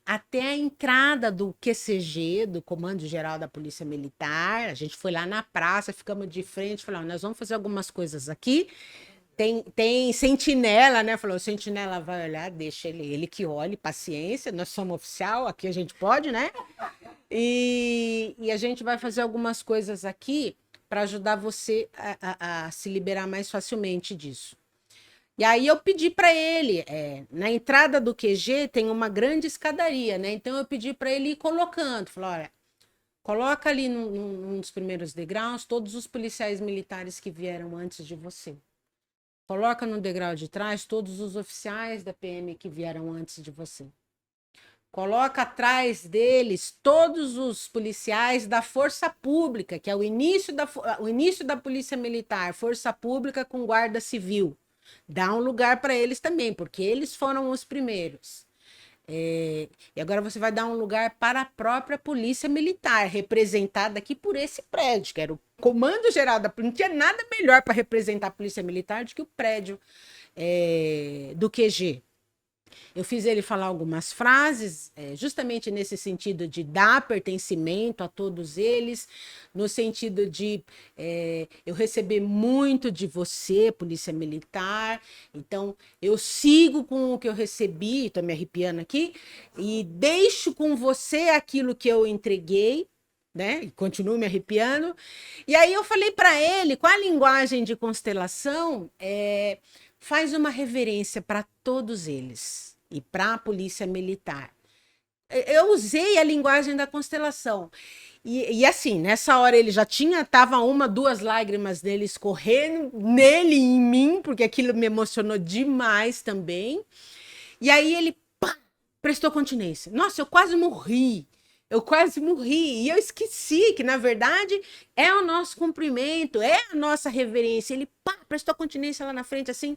até a entrada do QCG, do Comando Geral da Polícia Militar. A gente foi lá na praça, ficamos de frente, falamos, nós vamos fazer algumas coisas aqui. Tem sentinela, né? Falou, o sentinela vai olhar, deixa ele que olhe, paciência, nós somos oficial, aqui a gente pode, né? E a gente vai fazer algumas coisas aqui para ajudar você a se liberar mais facilmente disso. E aí eu pedi para ele, na entrada do QG tem uma grande escadaria, né? Então eu pedi para ele ir colocando, falou, olha, coloca ali num dos primeiros degraus todos os policiais militares que vieram antes de você. Coloca no degrau de trás todos os oficiais da PM que vieram antes de você. Coloca atrás deles todos os policiais da Força Pública, que é o início da Polícia Militar, Força Pública com Guarda Civil. Dá um lugar para eles também, porque eles foram os primeiros. E agora você vai dar um lugar para a própria Polícia Militar, representada aqui por esse prédio, que era o Comando Geral da Polícia. Não tinha nada melhor para representar a Polícia Militar do que o prédio do QG. Eu fiz ele falar algumas frases, justamente nesse sentido de dar pertencimento a todos eles, no sentido de eu receber muito de você, Polícia Militar, então eu sigo com o que eu recebi, estou me arrepiando aqui, e deixo com você aquilo que eu entreguei, né? E continuo me arrepiando. E aí eu falei para ele, com a linguagem de constelação, faz uma reverência para todos eles e para a Polícia Militar. Eu usei a linguagem da constelação. E assim, nessa hora ele já tava 1, 2 lágrimas dele escorrendo nele e em mim, porque aquilo me emocionou demais também. E aí ele prestou continência. Nossa, eu quase morri. E eu esqueci que, na verdade, é o nosso cumprimento, é a nossa reverência. Ele prestou continência lá na frente, assim,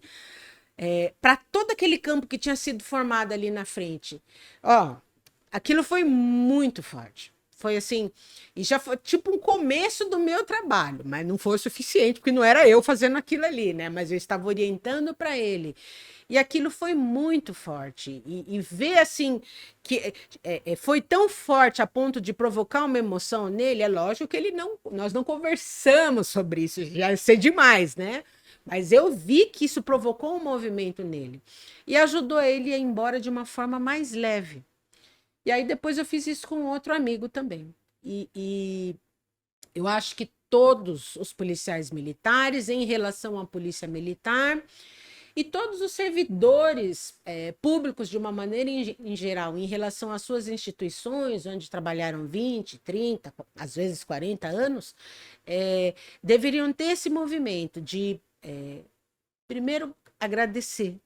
para todo aquele campo que tinha sido formado ali na frente. Ó, aquilo foi muito forte. Foi assim, e já foi tipo um começo do meu trabalho, mas não foi o suficiente, porque não era eu fazendo aquilo ali, né? Mas eu estava orientando para ele. E aquilo foi muito forte. E ver assim, que foi tão forte a ponto de provocar uma emoção nele, é lógico que nós não conversamos sobre isso, já sei demais, né? Mas eu vi que isso provocou um movimento nele. E ajudou ele a ir embora de uma forma mais leve. E aí depois eu fiz isso com outro amigo também. E eu acho que todos os policiais militares, em relação à polícia militar, e todos os servidores públicos, de uma maneira em geral, em relação às suas instituições, onde trabalharam 20, 30, às vezes 40 anos, deveriam ter esse movimento de, primeiro, agradecer.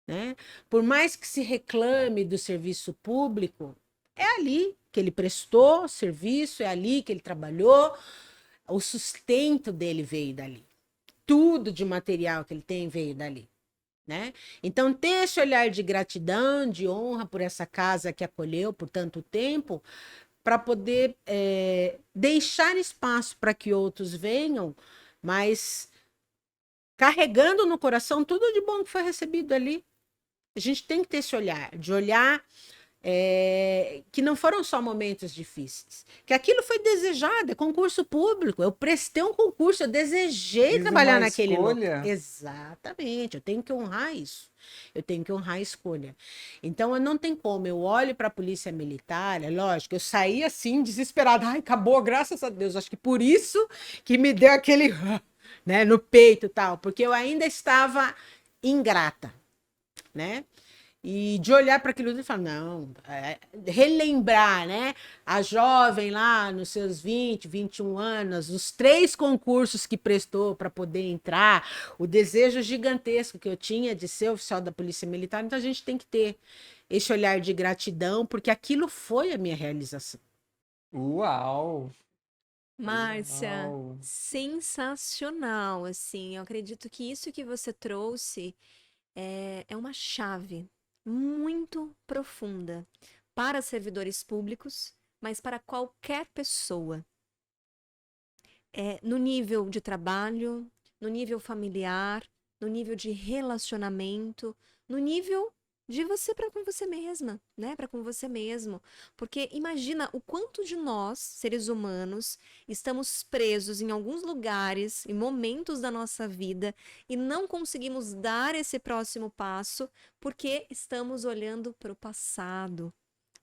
Né? Por mais que se reclame do serviço público, é ali que ele prestou serviço, é ali que ele trabalhou, o sustento dele veio dali. Tudo de material que ele tem veio dali. Né? Então, ter esse olhar de gratidão, de honra por essa casa que acolheu por tanto tempo, para poder deixar espaço para que outros venham, mas carregando no coração tudo de bom que foi recebido ali. A gente tem que ter esse olhar, de olhar que não foram só momentos difíceis, que aquilo foi desejado, é concurso público, eu prestei um concurso, eu desejei trabalhar naquele lugar. Exatamente, eu tenho que honrar isso, eu tenho que honrar a escolha. Então, eu não tenho como, eu olho para a Polícia Militar, é lógico, eu saí assim, desesperada, ai, acabou, graças a Deus, acho que por isso que me deu aquele, né, no peito e tal, porque eu ainda estava ingrata, né? E de olhar para aquilo e falar, não, relembrar, né? A jovem lá nos seus 20, 21 anos, os 3 concursos que prestou para poder entrar, o desejo gigantesco que eu tinha de ser oficial da Polícia Militar, então a gente tem que ter esse olhar de gratidão, porque aquilo foi a minha realização. Uau! Márcia, Uau! sensacional, assim, eu acredito que isso que você trouxe é uma chave muito profunda para servidores públicos, mas para qualquer pessoa. No nível de trabalho, no nível familiar, no nível de relacionamento, no nível de você para com você mesma, né? Para com você mesmo. Porque imagina o quanto de nós, seres humanos, estamos presos em alguns lugares, em momentos da nossa vida, e não conseguimos dar esse próximo passo porque estamos olhando para o passado.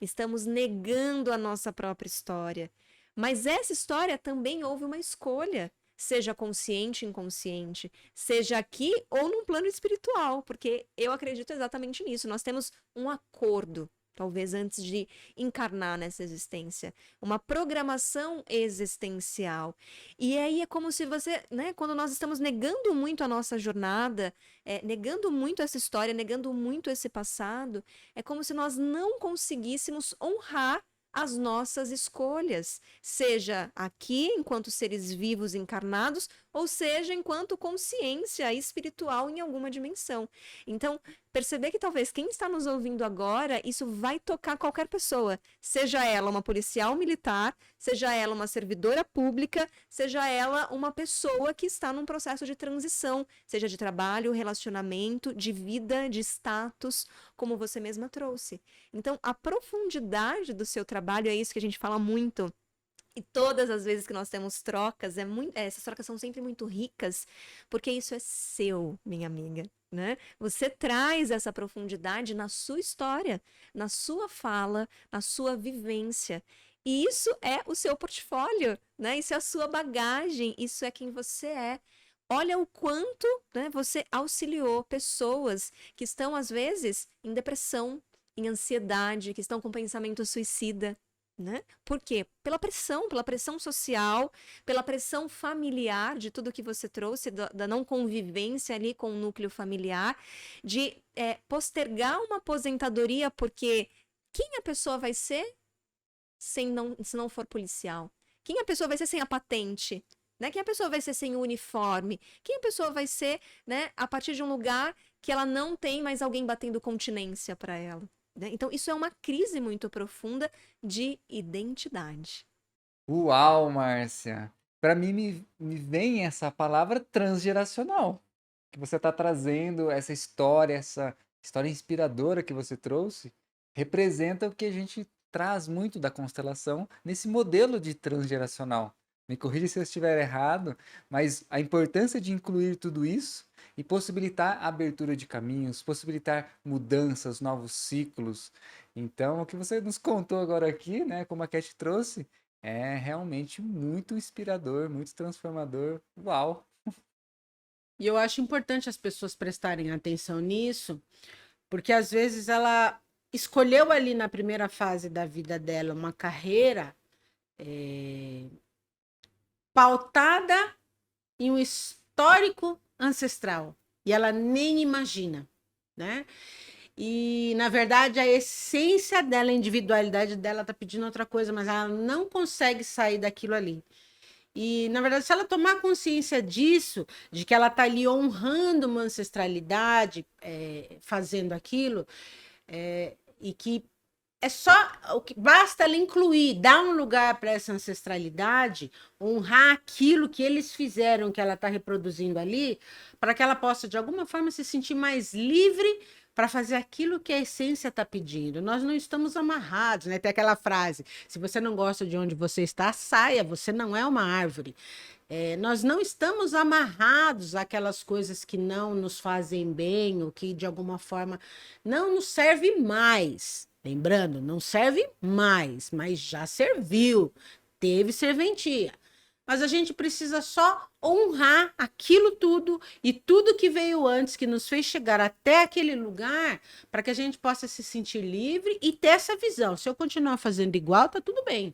Estamos negando a nossa própria história. Mas essa história também houve uma escolha, seja consciente ou inconsciente, seja aqui ou num plano espiritual, porque eu acredito exatamente nisso. Nós temos um acordo. talvez antes de encarnar nessa existência, uma programação existencial. E aí é como se você, né, quando nós estamos negando muito a nossa jornada, negando muito essa história, negando muito esse passado, é como se nós não conseguíssemos honrar as nossas escolhas, seja aqui enquanto seres vivos encarnados, ou seja enquanto consciência espiritual em alguma dimensão. Então, perceber que talvez quem está nos ouvindo agora, isso vai tocar qualquer pessoa, seja ela uma policial militar, seja ela uma servidora pública, seja ela uma pessoa que está num processo de transição, seja de trabalho, relacionamento, de vida, de status, como você mesma trouxe. Então, a profundidade do seu trabalho é isso que a gente fala muito. E todas as vezes que nós temos trocas, essas trocas são sempre muito ricas, porque isso é seu, minha amiga, né? Você traz essa profundidade na sua história, na sua fala, na sua vivência. E isso é o seu portfólio, né? Isso é a sua bagagem, isso é quem você é. Olha o quanto, né, você auxiliou pessoas que estão, às vezes, em depressão, em ansiedade, que estão com pensamento suicida, né? Por quê? Pela pressão social, pela pressão familiar de tudo que você trouxe, da não convivência ali com o núcleo familiar, de postergar uma aposentadoria, porque quem a pessoa vai ser se não for policial? Quem a pessoa vai ser sem a patente? Né? Quem a pessoa vai ser sem o uniforme? Quem a pessoa vai ser, né, a partir de um lugar que ela não tem mais alguém batendo continência para ela? Né? Então, isso é uma crise muito profunda de identidade. Uau, Márcia! Para mim me vem essa palavra transgeracional, que você está trazendo, essa história inspiradora que você trouxe, representa o que a gente traz muito da constelação nesse modelo de transgeracional. Me corrija se eu estiver errado, mas a importância de incluir tudo isso e possibilitar a abertura de caminhos, possibilitar mudanças, novos ciclos. Então, o que você nos contou agora aqui, né, como a Cat trouxe, é realmente muito inspirador, muito transformador. Uau! E eu acho importante as pessoas prestarem atenção nisso, porque às vezes ela escolheu ali na primeira fase da vida dela uma carreira pautada em um histórico ancestral, e ela nem imagina, né? E, na verdade, a essência dela, a individualidade dela tá pedindo outra coisa, mas ela não consegue sair daquilo ali. E, na verdade, se ela tomar consciência disso, de que ela tá ali honrando uma ancestralidade, fazendo aquilo, e que é só o que basta ela incluir, dar um lugar para essa ancestralidade, honrar aquilo que eles fizeram, que ela está reproduzindo ali, para que ela possa, de alguma forma, se sentir mais livre para fazer aquilo que a essência está pedindo. Nós não estamos amarrados, né? Tem aquela frase: se você não gosta de onde você está, saia, você não é uma árvore. Nós não estamos amarrados àquelas coisas que não nos fazem bem, ou que de alguma forma não nos serve mais. Lembrando, não serve mais, mas já serviu, teve serventia. Mas a gente precisa só honrar aquilo tudo e tudo que veio antes, que nos fez chegar até aquele lugar, para que a gente possa se sentir livre e ter essa visão. Se eu continuar fazendo igual, tá tudo bem.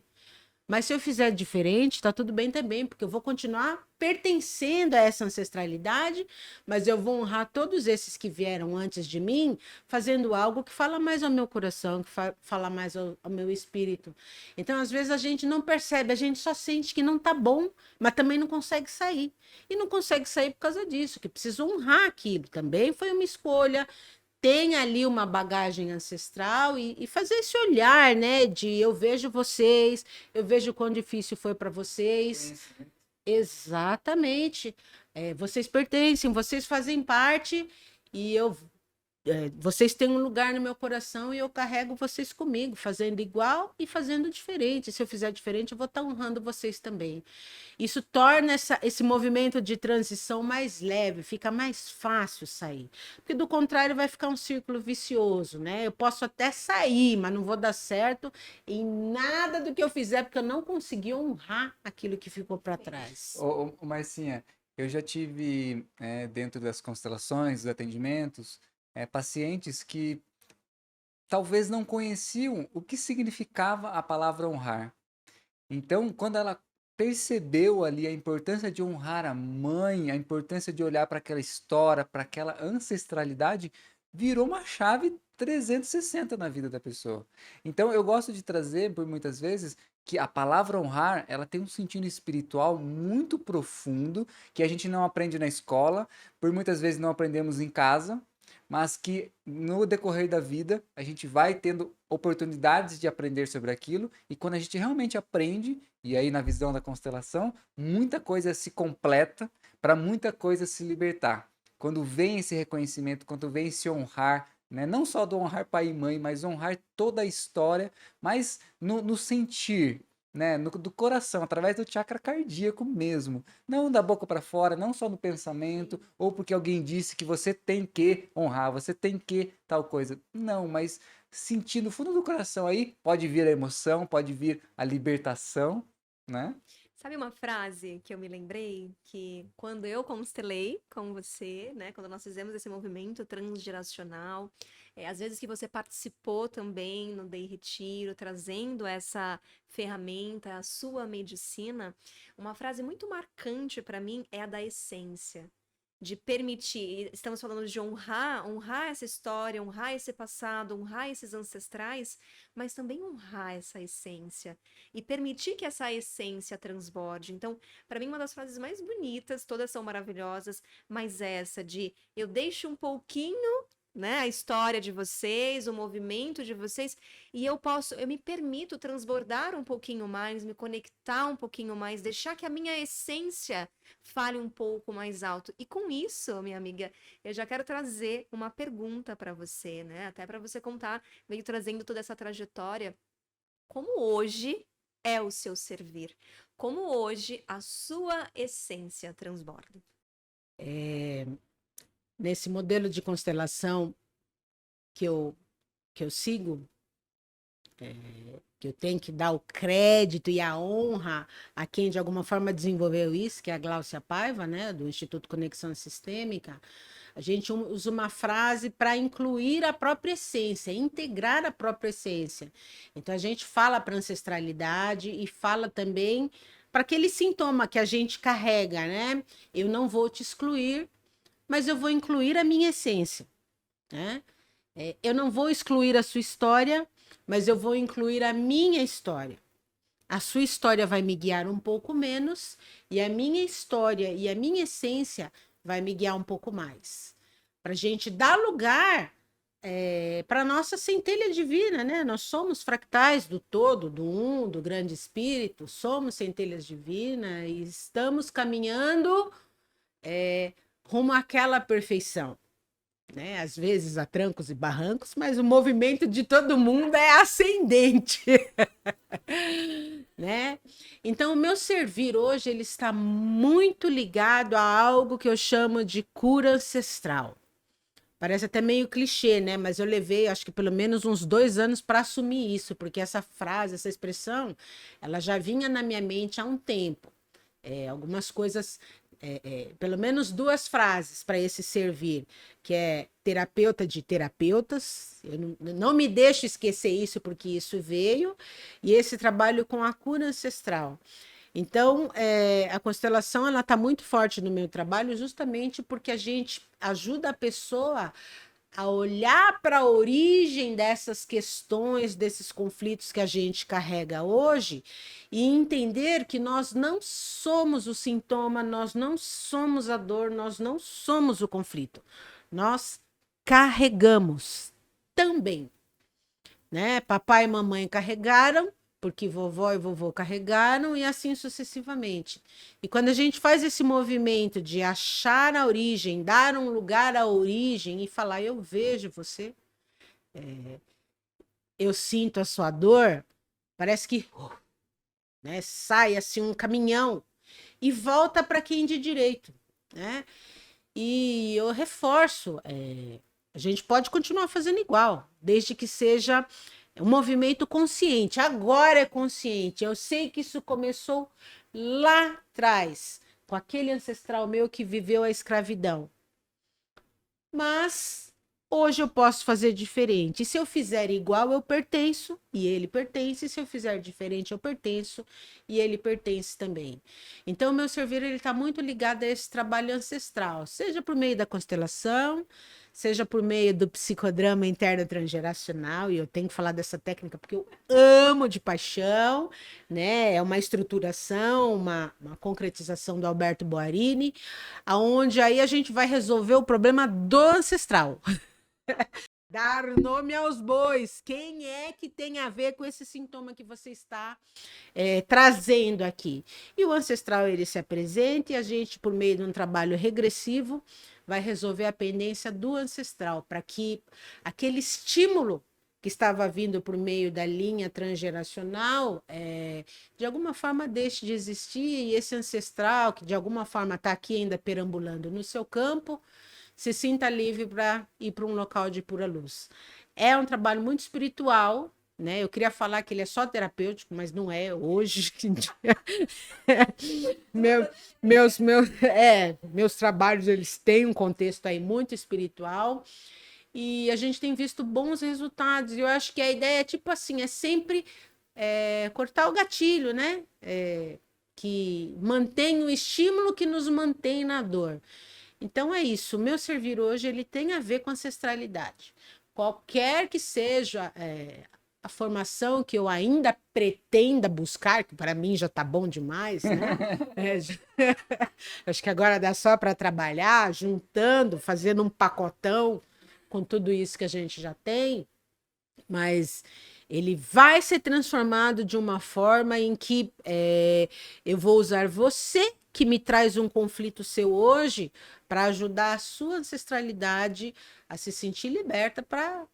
Mas se eu fizer diferente, tá tudo bem também, porque eu vou continuar pertencendo a essa ancestralidade, mas eu vou honrar todos esses que vieram antes de mim, fazendo algo que fala mais ao meu coração, que fala mais ao meu espírito. Então, às vezes, a gente não percebe, a gente só sente que não tá bom, mas também não consegue sair. E não consegue sair por causa disso, que precisa honrar aquilo. Também foi uma escolha, tem ali uma bagagem ancestral e fazer esse olhar, né? De eu vejo vocês, eu vejo quão difícil foi para vocês. Exatamente. Vocês pertencem, vocês fazem parte e vocês têm um lugar no meu coração e eu carrego vocês comigo, fazendo igual e fazendo diferente. Se eu fizer diferente, eu vou estar honrando vocês também. Isso torna esse movimento de transição mais leve, fica mais fácil sair. Porque do contrário vai ficar um círculo vicioso, né? Eu posso até sair, mas não vou dar certo em nada do que eu fizer, porque eu não consegui honrar aquilo que ficou para trás. Ô, Marcinha, eu já tive, dentro das constelações, dos atendimentos, pacientes que talvez não conheciam o que significava a palavra honrar. Então, quando ela percebeu ali a importância de honrar a mãe, a importância de olhar para aquela história, para aquela ancestralidade, virou uma chave 360 na vida da pessoa. Então, eu gosto de trazer, por muitas vezes, que a palavra honrar, ela tem um sentido espiritual muito profundo, que a gente não aprende na escola, por muitas vezes não aprendemos em casa, mas que no decorrer da vida a gente vai tendo oportunidades de aprender sobre aquilo, e quando a gente realmente aprende, e aí na visão da constelação, muita coisa se completa para muita coisa se libertar. Quando vem esse reconhecimento, quando vem esse honrar, né? Não só do honrar pai e mãe, mas honrar toda a história, mas no sentir, né? Do coração, através do chakra cardíaco mesmo. Não da boca para fora, não só no pensamento, ou porque alguém disse que você tem que honrar, você tem que tal coisa. Não, mas sentir no fundo do coração aí, pode vir a emoção, pode vir a libertação, né? Sabe uma frase que eu me lembrei? Que quando eu constelei com você, né? Quando nós fizemos esse movimento transgeracional, às vezes que você participou também no Day Retiro, trazendo essa ferramenta, a sua medicina, uma frase muito marcante para mim é a da essência. De permitir, estamos falando de honrar essa história, honrar esse passado, honrar esses ancestrais, mas também honrar essa essência e permitir que essa essência transborde. Então, para mim, uma das frases mais bonitas, todas são maravilhosas, mas essa de eu deixo um pouquinho, né, a história de vocês, o movimento de vocês, e eu me permito transbordar um pouquinho mais, me conectar um pouquinho mais, deixar que a minha essência fale um pouco mais alto. E com isso, minha amiga, eu já quero trazer uma pergunta para você, né? Até para você contar, veio trazendo toda essa trajetória. Como hoje é o seu servir? Como hoje a sua essência transborda? Nesse modelo de constelação que eu sigo, que eu tenho que dar o crédito e a honra a quem de alguma forma desenvolveu isso, que é a Gláucia Paiva, né, do Instituto Conexão Sistêmica. A gente usa uma frase para incluir a própria essência, integrar a própria essência. Então a gente fala para ancestralidade e fala também para aquele sintoma que a gente carrega, né? Eu não vou te excluir, mas eu vou incluir a minha essência, né? Eu não vou excluir a sua história, mas eu vou incluir a minha história. A sua história vai me guiar um pouco menos, e a minha história e a minha essência vai me guiar um pouco mais. Para a gente dar lugar para a nossa centelha divina, né? Nós somos fractais do todo, do um, do grande espírito, somos centelhas divinas e estamos caminhando rumo àquela perfeição, né? Às vezes a trancos e barrancos, mas o movimento de todo mundo é ascendente, né? Então o meu servir hoje ele está muito ligado a algo que eu chamo de cura ancestral. Parece até meio clichê, né? Mas eu levei, acho que pelo menos uns 2 anos para assumir isso, porque essa frase, essa expressão, ela já vinha na minha mente há um tempo. Algumas coisas, pelo menos 2 frases para esse servir, que é terapeuta de terapeutas. Eu não me deixo esquecer isso, porque isso veio, e esse trabalho com a cura ancestral. Então, a constelação ela está muito forte no meu trabalho, justamente porque a gente ajuda a pessoa a olhar para a origem dessas questões, desses conflitos que a gente carrega hoje e entender que nós não somos o sintoma, nós não somos a dor, nós não somos o conflito. Nós carregamos também, né? Papai e mamãe carregaram, porque vovó e vovô carregaram, e assim sucessivamente. E quando a gente faz esse movimento de achar a origem, dar um lugar à origem e falar, eu vejo você, eu sinto a sua dor, parece que né, sai assim um caminhão e volta para quem de direito, né? E eu reforço, a gente pode continuar fazendo igual, desde que seja um movimento consciente. Agora é consciente. Eu sei que isso começou lá atrás, com aquele ancestral meu que viveu a escravidão. Mas hoje eu posso fazer diferente. E se eu fizer igual, eu pertenço e ele pertence. E se eu fizer diferente, eu pertenço e ele pertence também. Então, o meu servir ele está muito ligado a esse trabalho ancestral, seja por meio da constelação, seja por meio do psicodrama interno transgeracional, e eu tenho que falar dessa técnica porque eu amo de paixão, né? É uma estruturação, uma concretização do Alberto Boarini, aonde aí a gente vai resolver o problema do ancestral. Dar nome aos bois. Quem é que tem a ver com esse sintoma que você está trazendo aqui? E o ancestral ele se apresenta e a gente, por meio de um trabalho regressivo, vai resolver a pendência do ancestral, para que aquele estímulo que estava vindo por meio da linha transgeracional, de alguma forma deixe de existir, e esse ancestral, que de alguma forma está aqui ainda perambulando no seu campo, se sinta livre para ir para um local de pura luz. É um trabalho muito espiritual, né? Eu queria falar que ele é só terapêutico, mas não é hoje. Meus trabalhos eles têm um contexto aí muito espiritual e a gente tem visto bons resultados. E eu acho que a ideia é tipo assim, é sempre cortar o gatilho, né? Que mantém o estímulo que nos mantém na dor. Então é isso, o meu servir hoje ele tem a ver com ancestralidade. Qualquer que seja a formação que eu ainda pretenda buscar, que para mim já está bom demais, né? Acho que agora dá só para trabalhar, juntando, fazendo um pacotão com tudo isso que a gente já tem, mas ele vai ser transformado de uma forma em que eu vou usar você que me traz um conflito seu hoje para ajudar a sua ancestralidade a se sentir liberta para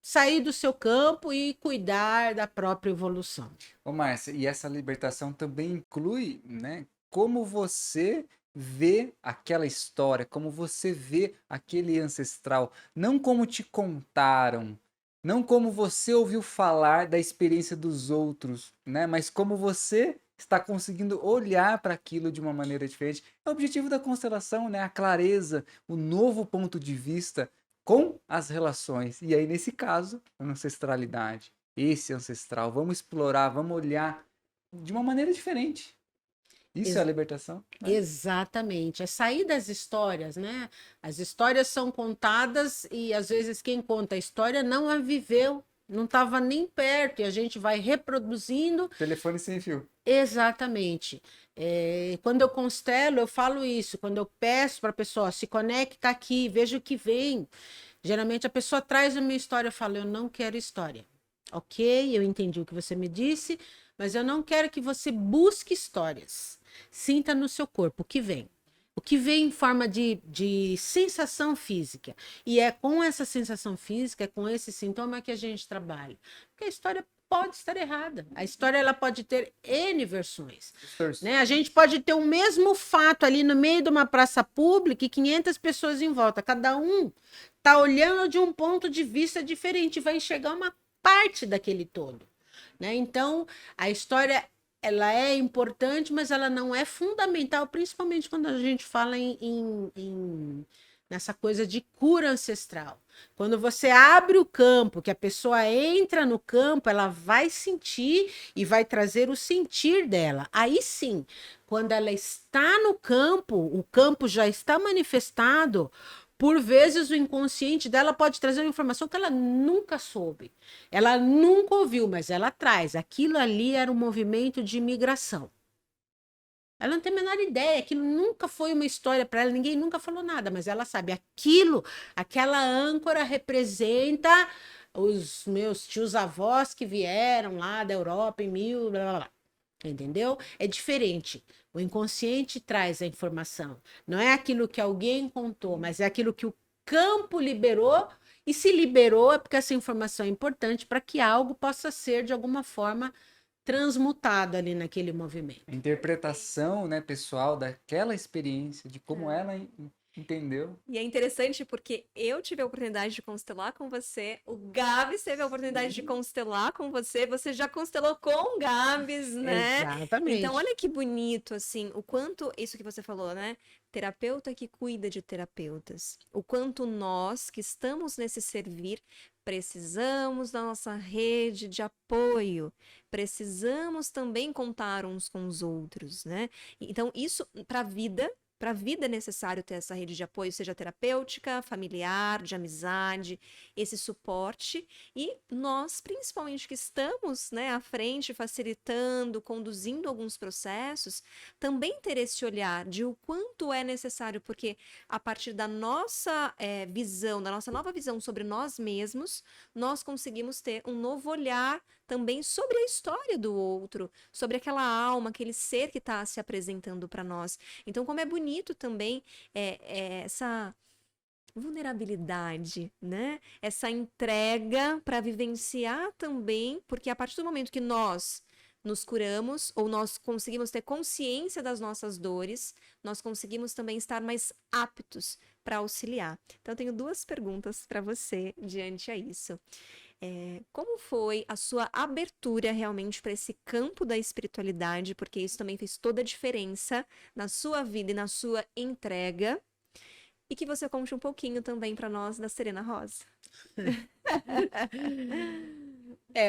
sair do seu campo e cuidar da própria evolução. Ô, Márcia, e essa libertação também inclui, né, como você vê aquela história, como você vê aquele ancestral, não como te contaram, não como você ouviu falar da experiência dos outros, né, mas como você está conseguindo olhar para aquilo de uma maneira diferente. É o objetivo da constelação, né, a clareza, o novo ponto de vista com as relações. E aí, nesse caso, a ancestralidade. Esse ancestral. Vamos explorar, vamos olhar de uma maneira diferente. Isso é a libertação, né? Exatamente. É sair das histórias, né? As histórias são contadas e às vezes quem conta a história não a viveu, não estava nem perto e a gente vai reproduzindo. Telefone sem fio. Exatamente. Quando eu constelo, eu falo isso. Quando eu peço para a pessoa se conecta aqui, veja o que vem. Geralmente a pessoa traz a minha história, eu falo, eu não quero história. Ok, eu entendi o que você me disse, mas eu não quero que você busque histórias. Sinta no seu corpo o que vem. O que vem em forma de sensação física. E é com essa sensação física, é com esse sintoma que a gente trabalha. Porque a história pode estar errada. A história ela pode ter N versões. Né? A gente pode ter o mesmo fato ali no meio de uma praça pública e 500 pessoas em volta. Cada um está olhando de um ponto de vista diferente, vai enxergar uma parte daquele todo. Né? Então, a história ela é importante, mas ela não é fundamental, principalmente quando a gente fala nessa coisa de cura ancestral. Quando você abre o campo, que a pessoa entra no campo, ela vai sentir e vai trazer o sentir dela. Aí sim, quando ela está no campo, o campo já está manifestado. Por vezes o inconsciente dela pode trazer uma informação que ela nunca soube, ela nunca ouviu, mas ela traz. Aquilo ali era um movimento de migração. Ela não tem a menor ideia, aquilo nunca foi uma história para ela, ninguém nunca falou nada, mas ela sabe, aquela âncora representa os meus tios-avós que vieram lá da Europa em blá, blá, blá. Entendeu? É diferente. O inconsciente traz a informação. Não é aquilo que alguém contou, mas é aquilo que o campo liberou. E se liberou é porque essa informação é importante para que algo possa ser, de alguma forma, transmutado ali naquele movimento. A interpretação, né, pessoal daquela experiência, de como ela Entendeu? E é interessante porque eu tive a oportunidade de constelar com você, o Gabs teve a oportunidade de constelar com você, você já constelou com o Gabs, né? Então, Exatamente. olha que bonito, assim, o quanto, isso que você falou, né? Terapeuta que cuida de terapeutas. O quanto nós que estamos nesse servir precisamos da nossa rede de apoio, precisamos também contar uns com os outros, né? Então, isso para a vida. Para a vida é necessário ter essa rede de apoio, seja terapêutica, familiar, de amizade, esse suporte. E nós, principalmente que estamos, né, à frente, facilitando, conduzindo alguns processos, também ter esse olhar de o quanto é necessário, porque a partir da nossa visão, da nossa nova visão sobre nós mesmos, nós conseguimos ter um novo olhar também sobre a história do outro, sobre aquela alma, aquele ser que está se apresentando para nós. Então, como é bonito também essa vulnerabilidade, né? Essa entrega para vivenciar também, porque a partir do momento que nós nos curamos ou nós conseguimos ter consciência das nossas dores, nós conseguimos também estar mais aptos para auxiliar. Então, eu tenho duas perguntas para você diante a isso. Como foi a sua abertura realmente para esse campo da espiritualidade? Porque isso também fez toda a diferença na sua vida e na sua entrega. E que você conte um pouquinho também para nós da Serena Rosa.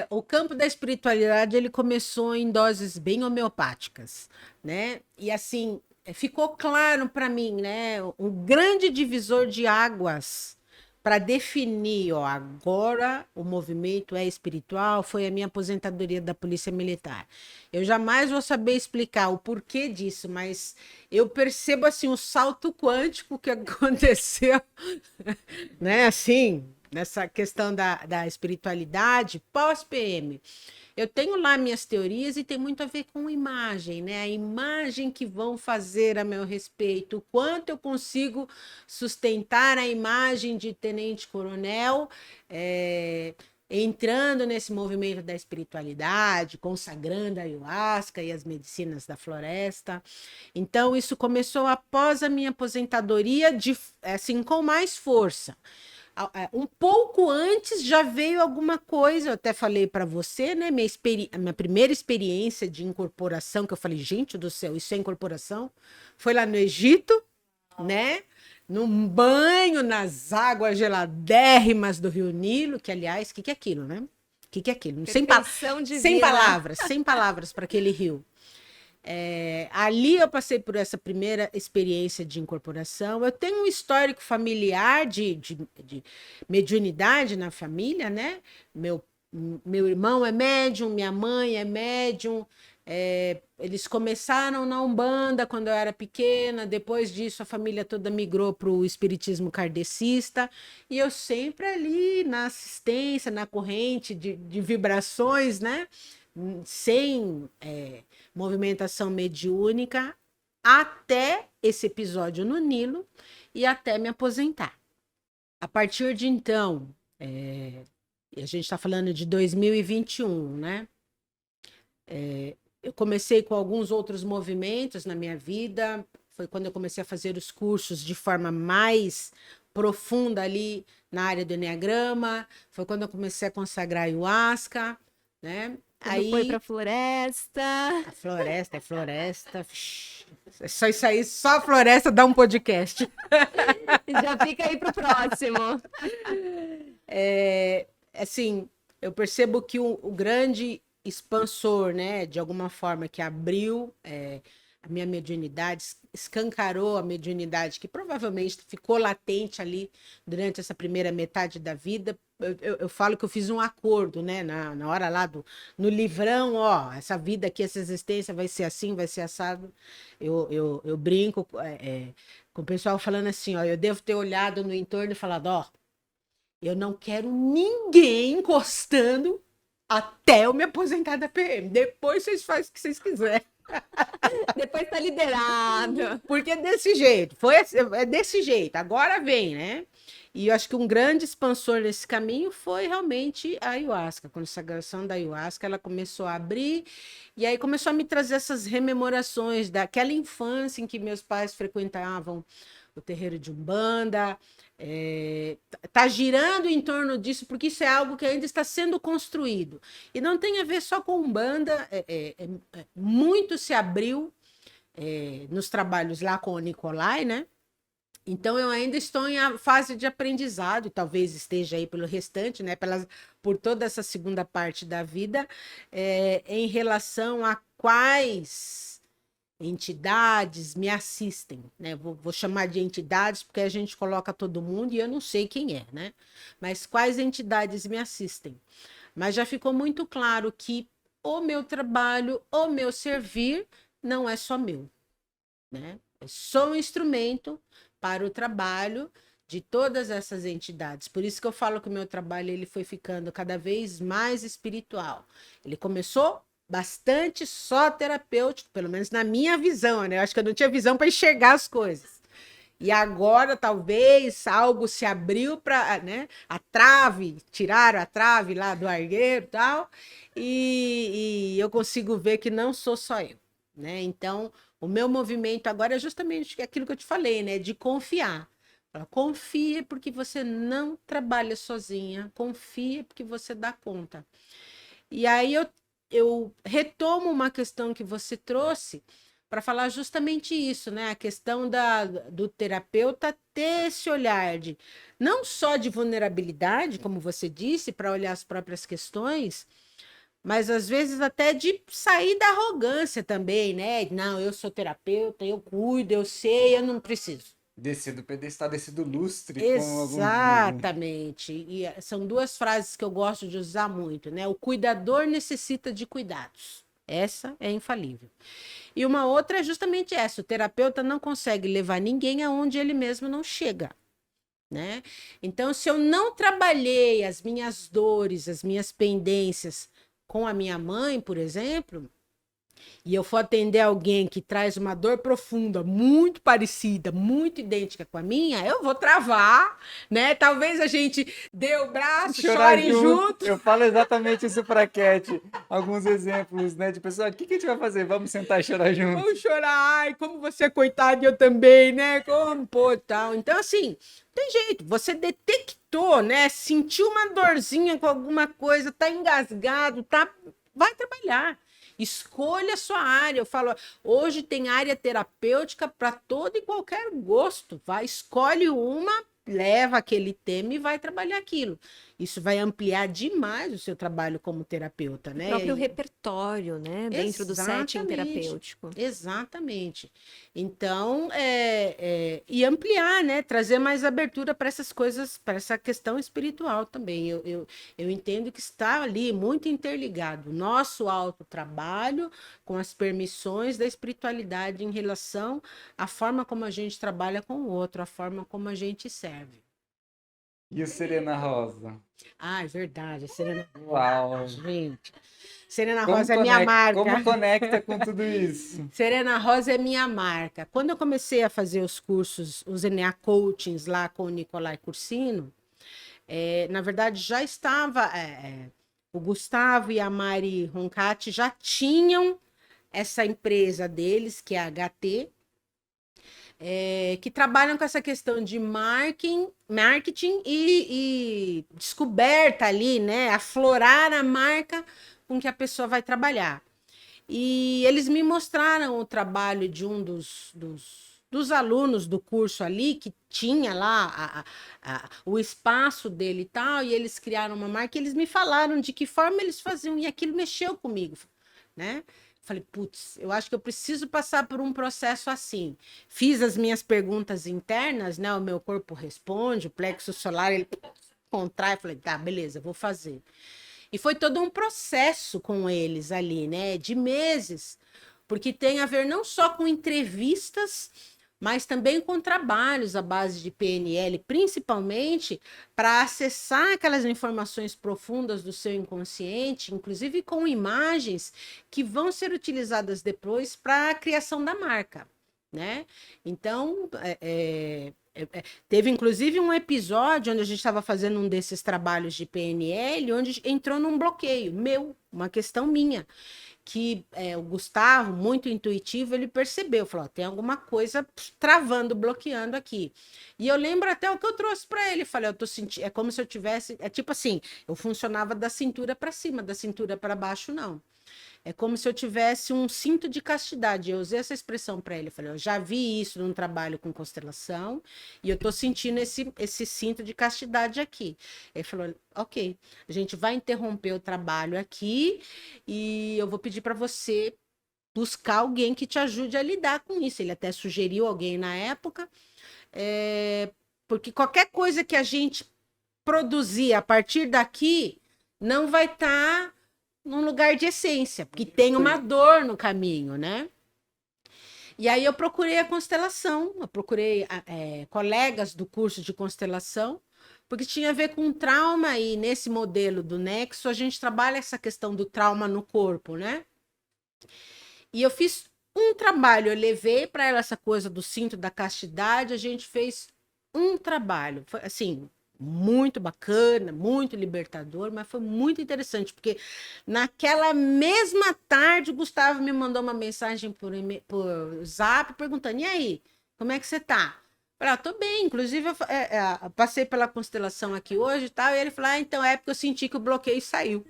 O campo da espiritualidade ele começou em doses bem homeopáticas, né? E assim, ficou claro para mim, né? Um grande divisor de águas para definir, ó, agora o movimento é espiritual, foi a minha aposentadoria da Polícia Militar. Eu jamais vou saber explicar o porquê disso, mas eu percebo assim o salto quântico que aconteceu, né? Assim, nessa questão da espiritualidade pós-PM. Eu tenho lá minhas teorias e tem muito a ver com imagem, né? A imagem que vão fazer a meu respeito, o quanto eu consigo sustentar a imagem de tenente-coronel, entrando nesse movimento da espiritualidade, consagrando a ayahuasca e as medicinas da floresta. Então, isso começou após a minha aposentadoria, assim, com mais força. Um pouco antes já veio alguma coisa, eu até falei para você, né? Minha primeira experiência de incorporação, que eu falei, gente do céu, isso é incorporação? Foi lá no Egito, né? Num banho nas águas geladérrimas do Rio Nilo, que, aliás, o que é aquilo, né? O que é aquilo? Perfeição Sem divina. palavras para aquele rio. Ali eu passei por essa primeira experiência de incorporação. Eu tenho um histórico familiar de mediunidade na família, né? Meu irmão é médium, minha mãe é médium. Eles começaram na Umbanda quando eu era pequena, depois disso a família toda migrou para o espiritismo kardecista, e eu sempre ali na assistência, na corrente de vibrações, né? Sem movimentação mediúnica, até esse episódio no Nilo e até me aposentar. A partir de então, a gente está falando de 2021, né? Eu comecei com alguns outros movimentos na minha vida, foi quando eu comecei a fazer os cursos de forma mais profunda ali na área do Enneagrama, foi quando eu comecei a consagrar ayahuasca, né? Quando foi para a floresta. A floresta é floresta. É só isso aí, só a floresta dá um podcast. Já fica aí pro próximo. Assim, eu percebo que o grande expansor, né, de alguma forma, que abriu a minha mediunidade, escancarou a mediunidade, que provavelmente ficou latente ali durante essa primeira metade da vida. Eu falo que eu fiz um acordo, né, na hora lá no livrão, ó, essa vida aqui, essa existência vai ser assim, vai ser assado. Eu brinco com o pessoal falando assim, ó, eu devo ter olhado no entorno e falado, ó, eu não quero ninguém encostando até eu me aposentar da PM. Depois vocês fazem o que vocês quiserem. Depois tá liberado. Porque é desse jeito, é desse jeito, agora vem, né? E eu acho que um grande expansor nesse caminho foi realmente a ayahuasca. A consagração da ayahuasca, ela começou a abrir, e aí começou a me trazer essas rememorações daquela infância em que meus pais frequentavam o terreiro de Umbanda, tá girando em torno disso, porque isso é algo que ainda está sendo construído. E não tem a ver só com Umbanda, muito se abriu nos trabalhos lá com o Nicolai, né? Então, eu ainda estou em fase de aprendizado, talvez esteja aí pelo restante, né? Por toda essa segunda parte da vida, em relação a quais entidades me assistem, né? Vou chamar de entidades porque a gente coloca todo mundo e eu não sei quem é, né? Mas quais entidades me assistem? Mas já ficou muito claro que o meu trabalho, o meu servir, não é só meu, né? Eu sou um instrumento para o trabalho de todas essas entidades. Por isso que eu falo que o meu trabalho ele foi ficando cada vez mais espiritual. Ele começou bastante só terapêutico, pelo menos na minha visão, né? Eu acho que eu não tinha visão para enxergar as coisas. E agora talvez algo se abriu para, né? Tiraram a trave lá do argueiro e tal, e eu consigo ver que não sou só eu, né? Então, o meu movimento agora é justamente aquilo que eu te falei, né? De confiar. Confia porque você não trabalha sozinha, confia porque você dá conta. E aí eu retomo uma questão que você trouxe para falar justamente isso, né? A questão do terapeuta ter esse olhar de não só de vulnerabilidade, como você disse, para olhar as próprias questões, mas às vezes até de sair da arrogância também, né? Não, eu sou terapeuta, eu cuido, eu sei, eu não preciso. Descer do pedestal, descer do lustre, como alguns dizem. Exatamente. E são duas frases que eu gosto de usar muito, né? O cuidador necessita de cuidados. Essa é infalível. E uma outra é justamente essa: o terapeuta não consegue levar ninguém aonde ele mesmo não chega, né? Então, se eu não trabalhei as minhas dores, as minhas pendências com a minha mãe, por exemplo, e eu for atender alguém que traz uma dor profunda, muito parecida, muito idêntica com a minha, eu vou travar, né? Talvez a gente dê o braço, chore junto. Eu falo exatamente isso pra Cat. Alguns exemplos, né? De pessoa, o que a gente vai fazer? Vamos sentar e chorar junto. Vamos chorar, ai, como você é coitado, eu também, né? Como, pô, tal. Então, assim, tem jeito, você detectou, né? Sentiu uma dorzinha com alguma coisa, tá engasgado, tá... Vai trabalhar. Escolha a sua área. Eu falo, hoje tem área terapêutica para todo e qualquer gosto. Vai, escolhe uma, leva aquele tema e vai trabalhar aquilo. Isso vai ampliar demais o seu trabalho como terapeuta, né? O próprio repertório, né? Dentro do setting Exatamente. terapêutico. Exatamente. Então, e ampliar, né? Trazer mais abertura para essas coisas, para essa questão espiritual também. Eu entendo que está ali muito interligado. Nosso autotrabalho com as permissões da espiritualidade em relação à forma como a gente trabalha com o outro, a forma como a gente serve. E o Serena Rosa? Ah, é verdade. A Serena Uau! Rosa, gente. Serena Rosa é minha marca. Como conecta com tudo isso? Serena Rosa é minha marca. Quando eu comecei a fazer os cursos, os ENEA Coachings lá com o Nicolai Cursino, na verdade já estava... o Gustavo e a Mari Roncati já tinham essa empresa deles, que é a HT, que trabalham com essa questão de marketing e descoberta ali, né? Aflorar a marca com que a pessoa vai trabalhar. E eles me mostraram o trabalho de um dos alunos do curso ali, que tinha lá o espaço dele e tal, e eles criaram uma marca, e eles me falaram de que forma eles faziam, e aquilo mexeu comigo, né? Falei, putz, eu acho que eu preciso passar por um processo assim. Fiz as minhas perguntas internas, né? O meu corpo responde, o plexo solar, ele contrai. Falei, tá, beleza, vou fazer. E foi todo um processo com eles ali, né? De meses, porque tem a ver não só com entrevistas, mas também com trabalhos à base de PNL, principalmente para acessar aquelas informações profundas do seu inconsciente, inclusive com imagens que vão ser utilizadas depois para a criação da marca, né? Então, Teve inclusive um episódio onde a gente estava fazendo um desses trabalhos de PNL, onde entrou num bloqueio meu, uma questão minha, que o Gustavo, muito intuitivo, ele percebeu, falou, tem alguma coisa travando, bloqueando aqui. E eu lembro até o que eu trouxe para ele, falei, eu tô sentindo, é como se eu tivesse, é tipo assim, eu funcionava da cintura para cima, da cintura para baixo não. É como se eu tivesse um cinto de castidade. Eu usei essa expressão para ele. Eu falei, eu já vi isso num trabalho com constelação e eu tô sentindo esse cinto de castidade aqui. Ele falou, ok, a gente vai interromper o trabalho aqui e eu vou pedir para você buscar alguém que te ajude a lidar com isso. Ele até sugeriu alguém na época, porque qualquer coisa que a gente produzir a partir daqui não vai estar num lugar de essência, porque tem uma dor no caminho, né? E aí eu procurei a constelação, eu procurei colegas do curso de constelação, porque tinha a ver com trauma, e nesse modelo do Nexo a gente trabalha essa questão do trauma no corpo, né? E eu fiz um trabalho, eu levei para ela essa coisa do cinto da castidade, a gente fez um trabalho, foi assim, muito bacana, muito libertador, mas foi muito interessante, porque naquela mesma tarde o Gustavo me mandou uma mensagem por Zap perguntando, e aí, como é que você tá? Eu falei, tô bem, inclusive eu passei pela constelação aqui hoje e tal, e ele falou, então é porque eu senti que o bloqueio saiu.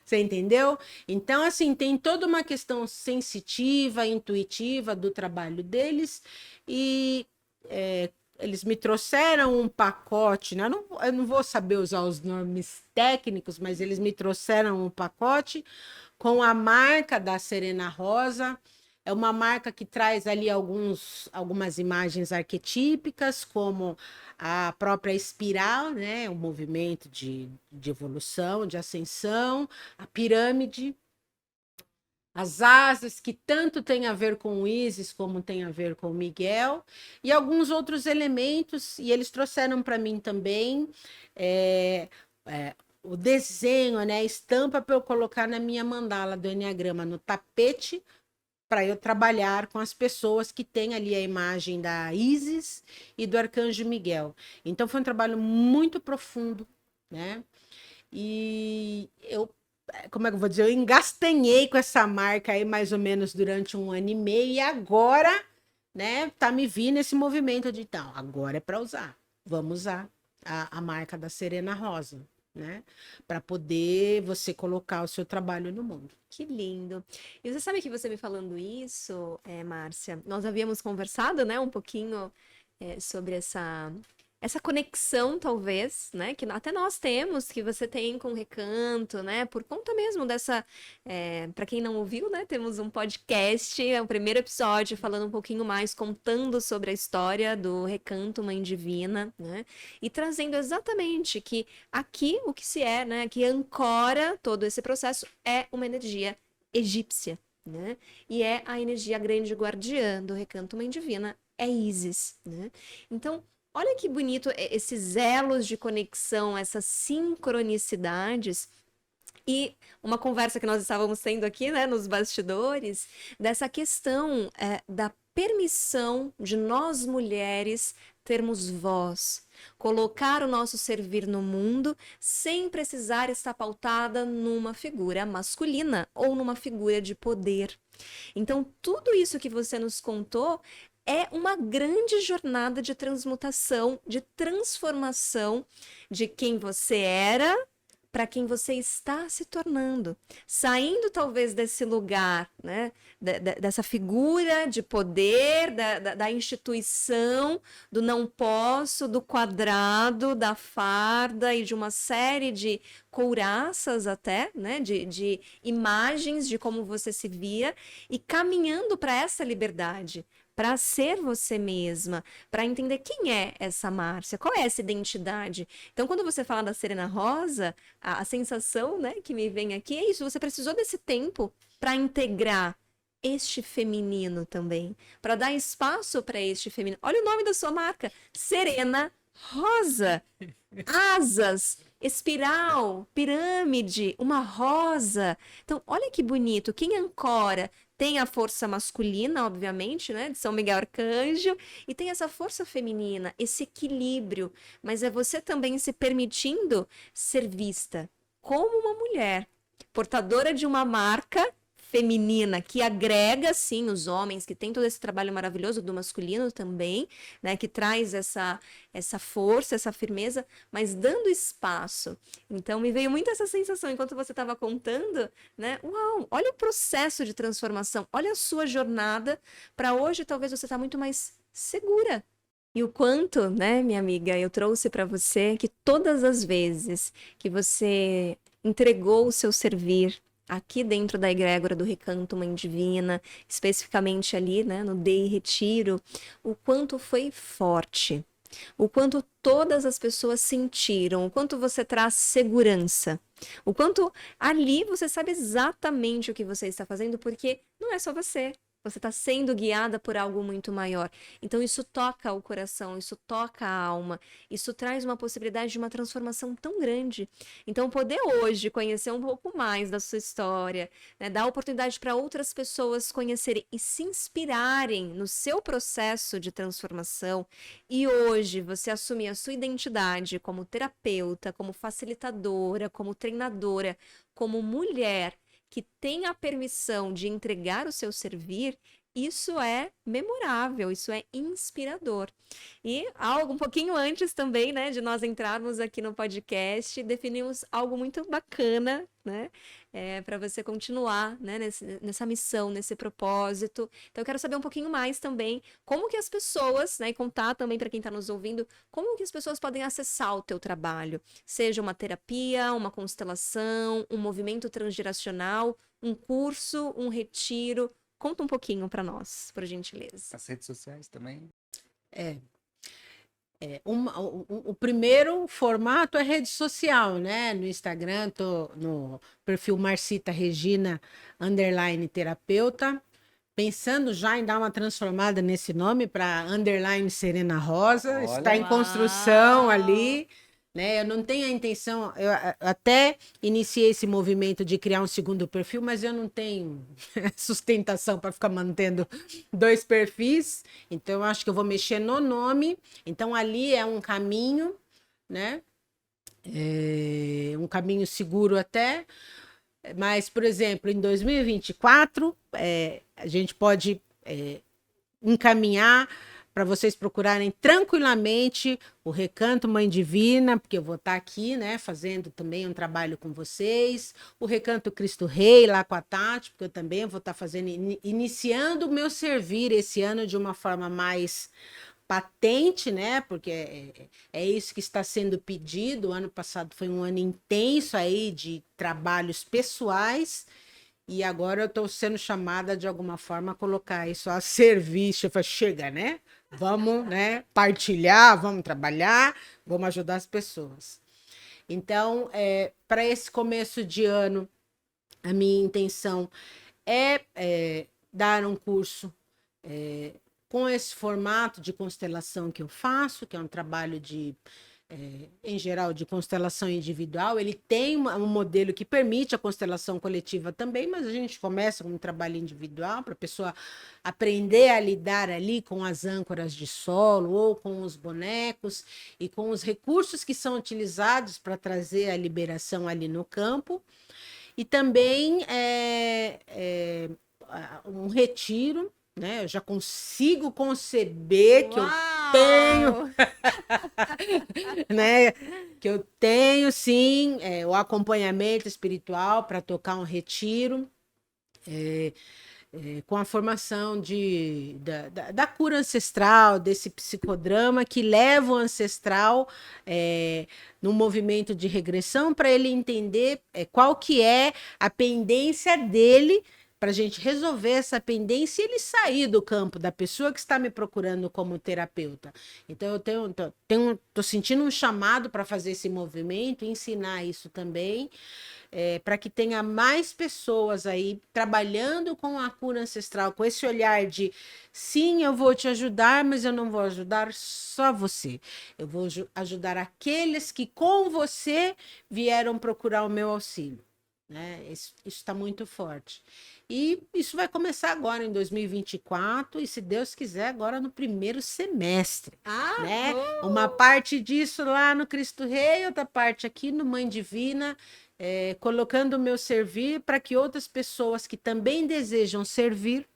Você entendeu? Então, assim, tem toda uma questão sensitiva, intuitiva do trabalho deles, e eles me trouxeram um pacote, né? Eu não vou saber usar os nomes técnicos, mas eles me trouxeram um pacote com a marca da Serena Rosa. É uma marca que traz ali algumas imagens arquetípicas, como a própria espiral, né? O movimento de evolução, de ascensão, a pirâmide, as asas, que tanto tem a ver com o Isis, como tem a ver com o Miguel, e alguns outros elementos, e eles trouxeram para mim também o desenho, né, a estampa para eu colocar na minha mandala do Enneagrama, no tapete, para eu trabalhar com as pessoas que têm ali a imagem da Isis e do Arcanjo Miguel. Então foi um trabalho muito profundo, né? E como é que eu vou dizer? Eu engastanhei com essa marca aí mais ou menos durante 1 ano e meio, e agora, né, tá me vindo esse movimento de, então, agora é para usar. Vamos usar a marca da Serena Rosa, né? Para poder você colocar o seu trabalho no mundo. Que lindo. E você sabe que você me falando isso, Márcia, nós havíamos conversado, né, um pouquinho sobre essa conexão, talvez, né, que até nós temos, que você tem com o Recanto, né, por conta mesmo dessa, para quem não ouviu, né, temos um podcast, o primeiro episódio, falando um pouquinho mais, contando sobre a história do Recanto Mãe Divina, né, e trazendo exatamente que aqui o que se né, que ancora todo esse processo é uma energia egípcia, né, e é a energia grande guardiã do Recanto Mãe Divina, é Isis, né, então olha que bonito esses elos de conexão, essas sincronicidades. E uma conversa que nós estávamos tendo aqui, né, nos bastidores, dessa questão da permissão de nós mulheres termos voz, colocar o nosso servir no mundo sem precisar estar pautada numa figura masculina ou numa figura de poder. Então, tudo isso que você nos contou é uma grande jornada de transmutação, de transformação de quem você era para quem você está se tornando, saindo talvez desse lugar, né, dessa figura de poder, da instituição, do não posso, do quadrado, da farda e de uma série de couraças até, né, de imagens de como você se via, e caminhando para essa liberdade, para ser você mesma, para entender quem é essa Márcia, qual é essa identidade. Então, quando você fala da Serena Rosa, a sensação, né, que me vem aqui é isso, você precisou desse tempo para integrar este feminino também, para dar espaço para este feminino. Olha o nome da sua marca, Serena Rosa. Asas, espiral, pirâmide, uma rosa. Então, olha que bonito. Quem ancora tem a força masculina, obviamente, né, de São Miguel Arcanjo, e tem essa força feminina, esse equilíbrio, mas é você também se permitindo ser vista como uma mulher, portadora de uma marca feminina que agrega, sim, os homens, que tem todo esse trabalho maravilhoso do masculino também, né, que traz essa força, essa firmeza, mas dando espaço. Então, me veio muito essa sensação enquanto você estava contando, né? Uau, olha o processo de transformação, olha a sua jornada para hoje, talvez você está muito mais segura. E o quanto, né, minha amiga, eu trouxe para você que todas as vezes que você entregou o seu servir aqui dentro da egrégora do Recanto Mãe Divina, especificamente ali, né, no Day Retiro, o quanto foi forte, o quanto todas as pessoas sentiram, o quanto você traz segurança, o quanto ali você sabe exatamente o que você está fazendo, porque não é só você. Você está sendo guiada por algo muito maior. Então, isso toca o coração, isso toca a alma, isso traz uma possibilidade de uma transformação tão grande. Então, poder hoje conhecer um pouco mais da sua história, né, dar oportunidade para outras pessoas conhecerem e se inspirarem no seu processo de transformação, e hoje você assumir a sua identidade como terapeuta, como facilitadora, como treinadora, como mulher que tem a permissão de entregar o seu servir, isso é memorável, isso é inspirador. E algo um pouquinho antes também, né, de nós entrarmos aqui no podcast, definimos algo muito bacana, né, para você continuar, né, nessa missão, nesse propósito. Então, eu quero saber um pouquinho mais também como que as pessoas, né, e contar também para quem está nos ouvindo, como que as pessoas podem acessar o teu trabalho, seja uma terapia, uma constelação, um movimento transgeracional, um curso, um retiro. Conta um pouquinho para nós, por gentileza. As redes sociais também. O primeiro formato é rede social, né? No Instagram, tô no perfil Marcita Regina _terapeuta, pensando já em dar uma transformada nesse nome para _Serena Rosa. Olha. Está em construção ali, né? Eu não tenho a intenção, eu até iniciei esse movimento de criar um segundo perfil, mas eu não tenho sustentação para ficar mantendo 2 perfis, então eu acho que eu vou mexer no nome. Então ali é um caminho, né? Um caminho seguro até, mas, por exemplo, em 2024, a gente pode encaminhar para vocês procurarem tranquilamente o Recanto Mãe Divina, porque eu vou estar aqui, né, fazendo também um trabalho com vocês. O Recanto Cristo Rei, lá com a Tati, porque eu também vou estar fazendo, iniciando o meu servir esse ano de uma forma mais patente, né, porque é isso que está sendo pedido. O ano passado foi um ano intenso aí de trabalhos pessoais, e agora eu estou sendo chamada de alguma forma a colocar isso a serviço. Eu falei, chega, né? Vamos, né, partilhar, vamos trabalhar, vamos ajudar as pessoas. Então, para esse começo de ano, a minha intenção é dar um curso com esse formato de constelação que eu faço, que é um trabalho em geral, de constelação individual. Ele tem um modelo que permite a constelação coletiva também, mas a gente começa com um trabalho individual para a pessoa aprender a lidar ali com as âncoras de solo ou com os bonecos e com os recursos que são utilizados para trazer a liberação ali no campo. E também um retiro, né? Eu já consigo conceber que eu tenho, né? Que eu tenho, sim, o acompanhamento espiritual para tocar um retiro, com a formação da cura ancestral, desse psicodrama que leva o ancestral no movimento de regressão, para ele entender qual que é a pendência dele, para a gente resolver essa pendência e ele sair do campo da pessoa que está me procurando como terapeuta. Então, eu tô sentindo um chamado para fazer esse movimento, ensinar isso também, para que tenha mais pessoas aí trabalhando com a cura ancestral, com esse olhar de, sim, eu vou te ajudar, mas eu não vou ajudar só você. Eu vou ajudar aqueles que com você vieram procurar o meu auxílio. né? Isso está muito forte. E isso vai começar agora em 2024 e, se Deus quiser, agora no primeiro semestre, né? Uma parte disso lá no Cristo Rei, outra parte aqui no Mãe Divina, colocando o meu servir para que outras pessoas que também desejam servir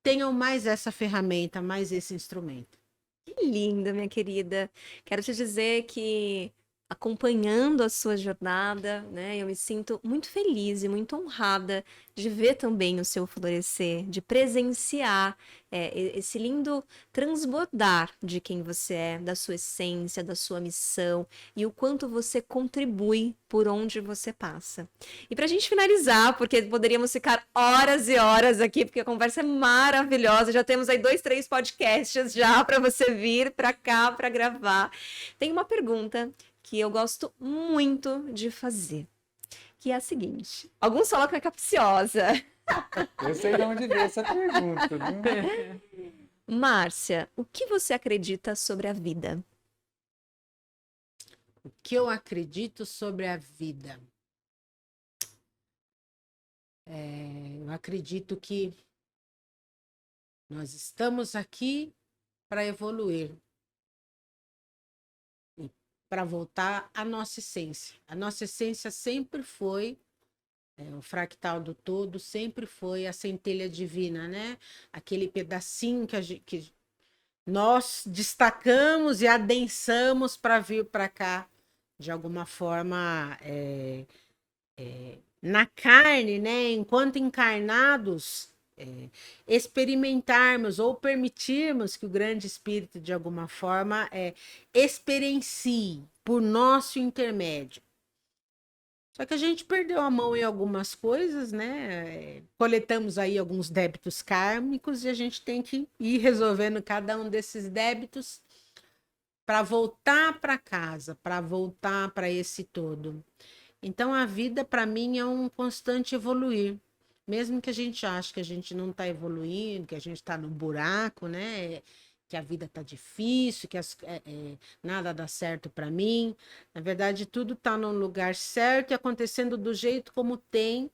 tenham mais essa ferramenta, mais esse instrumento. Que linda, minha querida. Quero te dizer que acompanhando a sua jornada, né, eu me sinto muito feliz e muito honrada de ver também o seu florescer, de presenciar esse lindo transbordar de quem você é, da sua essência, da sua missão e o quanto você contribui por onde você passa. E para a gente finalizar, porque poderíamos ficar horas e horas aqui, porque a conversa é maravilhosa, já temos aí 2, 3 podcasts já para você vir para cá para gravar. Tem uma pergunta que eu gosto muito de fazer, que é a seguinte. Alguns falam que é capciosa. Eu sei de onde veio essa pergunta, viu? Márcia, o que você acredita sobre a vida? O que eu acredito sobre a vida? Eu acredito que nós estamos aqui para evoluir, para voltar à nossa essência. A nossa essência sempre foi o fractal do todo, sempre foi a centelha divina, né? Aquele pedacinho que nós destacamos e adensamos para vir para cá, de alguma forma, na carne, né? Enquanto encarnados, experimentarmos ou permitirmos que o grande espírito, de alguma forma, experiencie por nosso intermédio. Só que a gente perdeu a mão em algumas coisas, né? Coletamos aí alguns débitos kármicos e a gente tem que ir resolvendo cada um desses débitos para voltar para casa, para voltar para esse todo. Então, a vida, para mim, é um constante evoluir. Mesmo que a gente ache que a gente não está evoluindo, que a gente está no buraco, né? Que a vida está difícil, que nada dá certo para mim. Na verdade, tudo está no lugar certo e acontecendo do jeito como tem,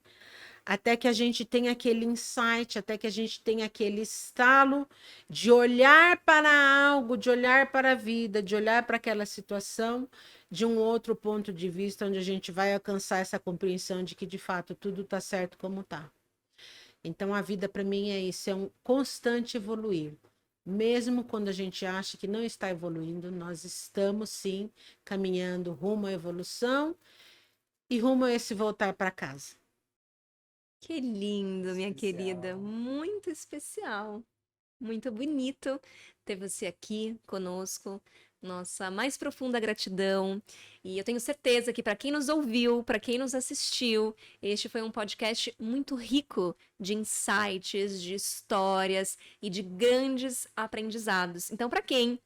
até que a gente tenha aquele insight, até que a gente tenha aquele estalo de olhar para algo, de olhar para a vida, de olhar para aquela situação de um outro ponto de vista, onde a gente vai alcançar essa compreensão de que, de fato, tudo está certo como está. Então, a vida, para mim, é isso, é um constante evoluir. Mesmo quando a gente acha que não está evoluindo, nós estamos, sim, caminhando rumo à evolução e rumo a esse voltar para casa. Que lindo, minha querida. Especial. Muito especial. Muito bonito ter você aqui conosco. Nossa mais profunda gratidão. E eu tenho certeza que para quem nos ouviu, para quem nos assistiu, este foi um podcast muito rico de insights, de histórias e de grandes aprendizados. Então, para quem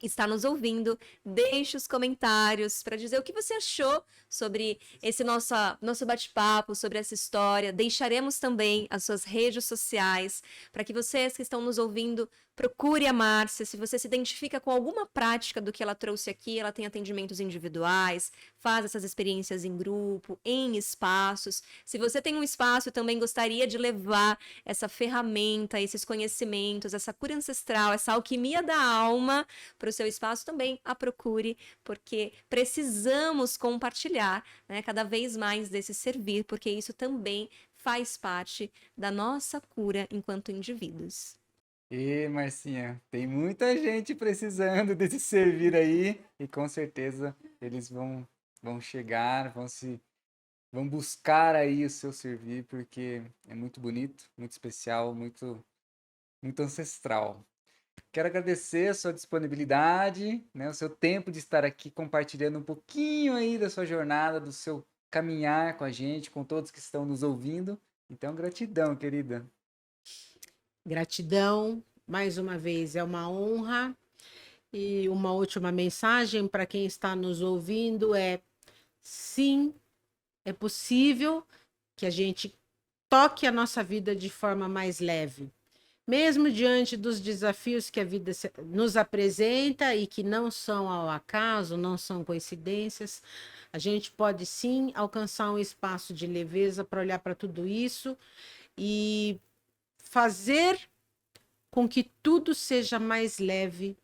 está nos ouvindo, deixe os comentários para dizer o que você achou sobre esse nosso bate-papo, sobre essa história. Deixaremos também as suas redes sociais para que vocês que estão nos ouvindo procure a Márcia. Se você se identifica com alguma prática do que ela trouxe aqui, ela tem atendimentos individuais, faz essas experiências em grupo, em espaços. Se você tem um espaço e também gostaria de levar essa ferramenta, esses conhecimentos, essa cura ancestral, essa alquimia da alma para o seu espaço, também a procure, porque precisamos compartilhar, né, cada vez mais desse servir, porque isso também faz parte da nossa cura enquanto indivíduos. E, Marcinha, tem muita gente precisando desse servir aí e com certeza eles vão chegar, vão buscar aí o seu servir porque é muito bonito, muito especial, muito ancestral. Quero agradecer a sua disponibilidade, né, o seu tempo de estar aqui compartilhando um pouquinho aí da sua jornada, do seu caminhar com a gente, com todos que estão nos ouvindo. Então, gratidão, querida. Gratidão, mais uma vez, é uma honra. E uma última mensagem para quem está nos ouvindo é: sim, é possível que a gente toque a nossa vida de forma mais leve. mesmo diante dos desafios que a vida nos apresenta e que não são ao acaso, não são coincidências, a gente pode sim alcançar um espaço de leveza para olhar para tudo isso e fazer com que tudo seja mais leve,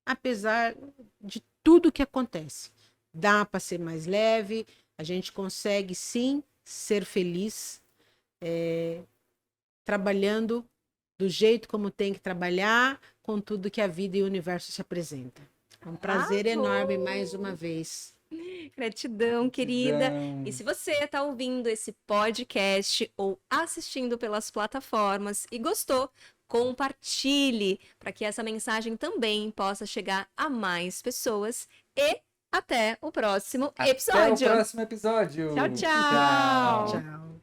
apesar de tudo que acontece. Dá para ser mais leve, a gente consegue sim ser feliz, trabalhando do jeito como tem que trabalhar, com tudo que a vida e o universo se apresenta. É um prazer enorme mais uma vez. Gratidão, querida. Gratidão. E se você está ouvindo esse podcast ou assistindo pelas plataformas e gostou, compartilhe para que essa mensagem também possa chegar a mais pessoas. E até o próximo episódio. Até o próximo episódio. Tchau, tchau. Tchau.